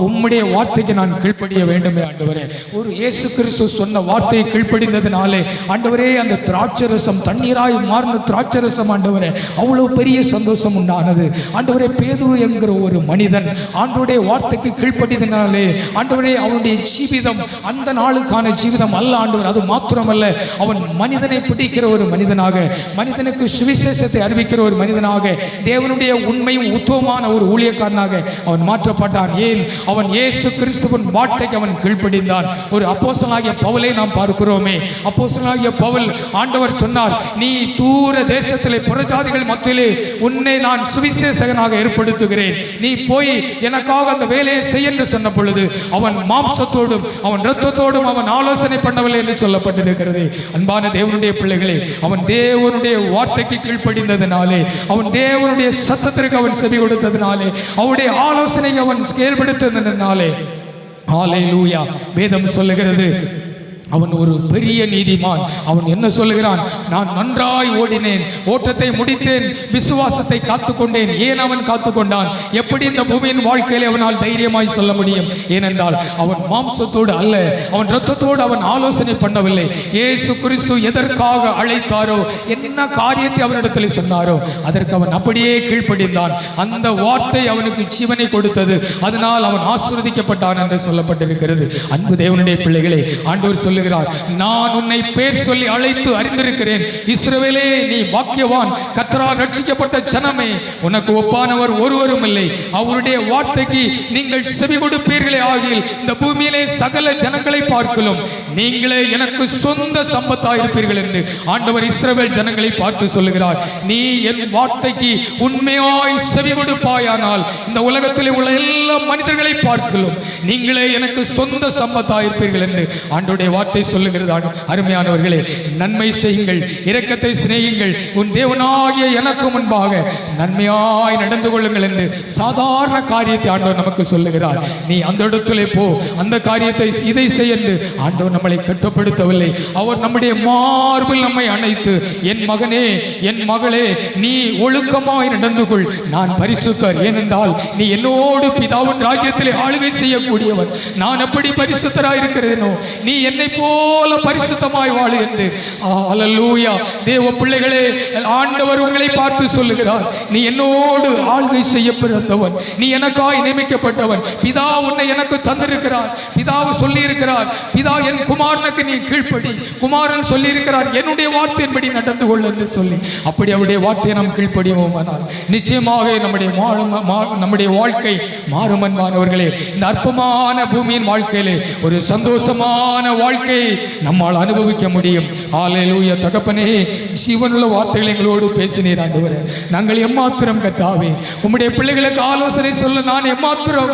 உம்முடைய வார்த்தைக்கு நான் கீழ்ப்படிய வேண்டுமே. ஆண்டவரே, ஒரு இயேசு கிறிஸ்து சொன்ன வார்த்தையை கீழ்ப்படிந்ததினாலே ஆண்டவரே அந்த திராட்சரசம் தண்ணீராய் மாறின திராட்சரசம் ஆண்டவரே அவ்வளவு பெரிய சந்தோஷம் உண்டானது. ஆண்டவரே பேதுரு என்கிற ஒரு மனிதன் ஆண்டவருடைய வார்த்தைக்கு கீழ்ப்படினாலே ஆண்டவரே அவனுடைய ஜீவிதம் அந்த நாளுக்கான ஜீவிதம் அல்ல ஆண்டவர். அது மாத்திரமல்ல, அவன் மனிதனை பிடிக்கிற ஒரு மனிதனாக, மனிதனுக்கு சுவிசேஷத்தை அறிவிக்கிற ஒரு மனிதனாக, தேவனுடைய உண்மையும் உத்தமமான ஒரு ஊழியக்காரனாக அவன் மாற்றப்பட்டான். ஏன்? அவன் இயேசு கிறிஸ்துவின் வார்த்தைக்கு அவன் கீழ்ப்படிந்தான். ஒரு அப்போஸ்தலனாகிய பவுலை நாம் பார்க்கிறோமே. அப்போஸ்தலனாகிய பவுல் ஆண்டவர் சொன்னார், நீ தூர தேசத்திலே புறஜாதிகள் மத்தியிலே உன்னை நான் சுவிசேஷகனாக ஏற்படுத்துகிறேன், நீ போய் எனக்காக அந்த வேலையை செய்ய என்று சொன்ன பொழுது அவன் மாம்சத்தோடும் அவன் இரத்தத்தோடும் அவன் ஆலோசனை பண்ணவில்லை என்று சொல்லப்பட்டிருக்கிறது. அன்பான தேவனுடைய பிள்ளைகளே, அவன் தேவனுடைய வார்த்தைக்கு கீழ்ப்படிந்ததினாலே, அவன் தேவனுடைய சத்தத்திற்கு அவன் செவி கொடுத்ததினாலே, அவனுடைய ஆலோசனை அவன் செயல்படுத்ததினாலே, ஹல்லேலூயா, வேதம் சொல்லுகிறது அவன் ஒரு பெரிய நீதிமான். அவன் என்ன சொல்லுகிறான்? நான் நன்றாய் ஓடினேன், ஓட்டத்தை முடித்தேன், விசுவாசத்தை காத்துக்கொண்டேன். ஏன் அவன் காத்துக்கொண்டான்? எப்படி இந்த பூமியின் வாழ்க்கையிலே அவனால் தைரியமாய் சொல்ல முடியும்? ஏனென்றால் அவன் மாம்சத்தோடு அல்ல, அவன் இரத்தத்தோடு அவன் ஆலோசனை பண்ணவில்லை. இயேசு கிறிஸ்து எதற்காக அழைத்தாரோ, என்ன காரியத்தை அவனிடத்தில் சொன்னாரோ அதற்கு அவன் அப்படியே கீழ்ப்படிந்தான். அந்த வார்த்தை அவனுக்கு ஜீவனை கொடுத்தது. அதனால் அவன் ஆசீர்வதிக்கப்பட்டான் என்று சொல்லப்பட்டிருக்கிறது. அன்பு தேவனுடைய பிள்ளைகளே, ஆண்டவர் சொல்லுகிறார், நான் உன்னை பேர் சொல்லி அழைத்து அறிந்திருக்கிறேன். இஸ்ரவேலே, நீ பாக்கியவான், கர்த்தரால் ரட்சிக்கப்பட்ட ஜனமே, உனக்கு ஒப்பானவர் ஒருவரும் இல்லை. அவருடைய வார்த்தைக்கு நீங்கள் செவி கொடுப்பீர்களே ஆகில் இந்த பூமியிலே சகல ஜனங்களை பார்க்கலாம் நீங்களே எனக்கு சொந்த சம்பத்தாக இருப்பீர்கள் என்று ஆண்டவர் இஸ்ரவேல் ஜனங்களை பார்த்து சொல்லுகிறார். நீ என் வார்த்தைக்கு உண்மையாய் செவி கொடுப்பாயானால் இந்த உலகத்திலே உள்ள எல்லா மனிதர்களை பார்க்கலாம் நீங்களே எனக்கு சொந்த சம்பத்தாக இருப்பீர்கள் என்று ஆண்டவருடைய வார்த்தை சொல்லுகிறது. அருமையானவர்களே, நன்மை செய்யுங்கள், இரக்கத்தை சிநேகியுங்கள், உன் தேவனாகிய எனக்கு முன்பாக நன்மையாய் நடந்து கொள்ளுங்கள் என்று சாதாரண காரியத்தை ஆண்டவர் நமக்கு சொல்லுகிறார். நீ அந்த இடத்திலே போ, அந்த காரியத்தை இதை செய் என்று ஆண்டவர் நம்மளை கட்டுப்படுத்தவில்லை. அவர் நம்முடைய மார்பில் நம்மை அணைத்து, என் மகனே, என் மகளே, நீ ஒழுக்கமாய் நடந்து கொள், நான் பரிசுத்தர், ஏனென்றால் நீ என்னோடு பிதாவின் ராஜ்யத்திலே ஆளுகை செய்யக்கூடியவன், நான் எப்படி பரிசுத்தராய் இருக்கிறேனோ நீ என்னை போல பரிசுத்தமாய் வாழு என்று. அல்லேலூயா. தேவ பிள்ளைகளே, ஆண்டவர் உங்களை பார்த்து சொல்லுகிறார், நீ என்னோடு ஆளுகை செய்ய பிறந்தவன், நீ எனக்காய் நியமிக்கப்பட்டவன், பிதா உன்னை எனக்கு தந்திருக்கிறார், பிதாவு சொல்லி இருக்கிறார், பிதா என் குமாரனுக்கு நீ கீழ்ப்படி, குமாரன் சொல்லி இருக்கிறார் என்னுடைய வார்த்தையின்படி நடந்து கொள் என்று சொல்லி, அப்படி அவருடைய வார்த்தையை நாம் கீழ்ப்படியோமானால் நிச்சயமாக நம்முடைய வாழ்க்கை மாறும். அன்பானவர்களே, இந்த அற்பமான பூமியின் வாழ்க்கையிலே ஒரு சந்தோஷமான வாழ்க்கை நம்மால் அனுபவிக்க முடியும். ஹல்லேலூயா. தகப்பனே, ஜீவனுள்ள வார்த்தைகளை எங்களோடு பேசினீர் ஆண்டவரே. நாங்கள் எம்மாத்திரம் கர்த்தாவே, உம்முடைய பிள்ளைகளுக்கு ஆலோசனை சொல்ல நான் எம்மாத்திரம்.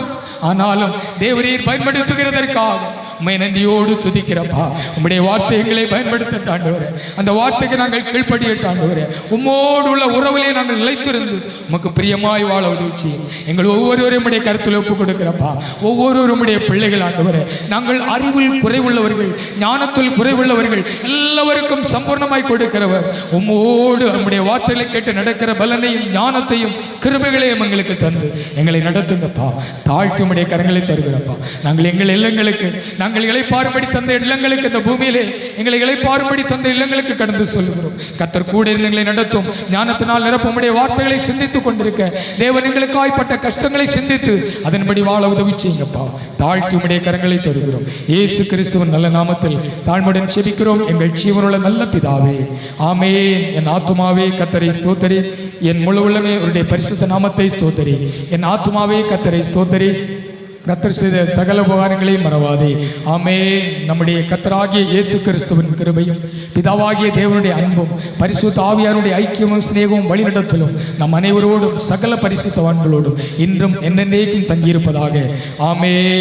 ஆனாலும் தேவரீர் பயன்படுத்துகிறதற்காக உம்மை நன்றியோடு துதிக்கிறப்பா. உம்முடைய வார்த்தை எங்களை பயன்படுத்த ஆண்டவரே, அந்த வார்த்தைக்கு நாங்கள் கீழ்ப்படியட்ட ஆண்டவரே, உம்மோடு உள்ள உறவிலே நாங்கள் நிலைத்திருந்து உமக்கு பிரியமாய் வாழ உதவி. எங்கள் ஒவ்வொருவரையும் உம்முடைய கருத்தில் ஒப்புக் கொடுக்கிறப்பா. ஒவ்வொருவரும் உம்முடைய பிள்ளைகள் ஆண்டவரே, நாங்கள் அறிவில் குறைவுள்ளவர்கள், ஞானத்தில் குறைவுள்ளவர்கள், எல்லாருக்கும் சம்பூர்ணமாய் கொடுக்கிறவர். உம்மோடு நம்முடைய வார்த்தைகளை கேட்டு நடக்கிற பலனையும் ஞானத்தையும் கிருபைகளையும் எங்களுக்கு தந்து எங்களை நடத்துங்கப்பா. தாழ்த்தி உம்முடைய கரங்களை தருகிறப்பா. நாங்கள் எங்கள் இல்லங்களுக்கு, நாங்கள் இளைப்பாறும்படி தந்த இல்லங்களுக்கு, இந்த பூமியிலே எங்களை இளைப்பாறும்படி தந்த இல்லங்களுக்கு கடந்து சொல்கிறோம். கர்த்தர் கூட இருந்து எங்களை நடத்தும். ஞானத்தினால் நிரப்பும் உம்முடைய வார்த்தைகளை சிந்தித்துக் கொண்டிருக்க தேவன் எங்களுக்காய்ப்பட்ட கஷ்டங்களை சிந்தித்து அதன்படி வாழ உதவி செய்யுங்கப்பா. தாழ்த்தி உம்முடைய கரங்களை தருகிறோம். இயேசு கிறிஸ்துவின் நல்ல நாமத்தில் தாழ்மையுடன் செபிக்கிறோம் எங்கள் ஜீவனுள்ள நல்ல பிதாவே, ஆமென். என் ஆத்துமாவே கர்த்தரை ஸ்தோத்தரி, என் முழு உள்ளமே அவருடைய பரிசுத்த நாமத்தை ஸ்தோத்தரி. என் ஆத்துமாவே கர்த்தரை ஸ்தோத்தரி, கர்த்தர் செய்த சகல உபகாரங்களையும் மறவாதே. ஆமென். நம்முடைய கர்த்தராகிய இயேசு கிறிஸ்துவின் கிருபையும் பிதாவாகிய தேவனுடைய அன்பும் பரிசுத்த ஆவியாருடைய ஐக்கியமும் சிநேகமும் வழிநடத்தலும் நம் அனைவரோடும் சகல பரிசுத்தவான்களோடும் இன்றும் என்னென்னைக்கும் தங்கியிருப்பதாக. ஆமென்.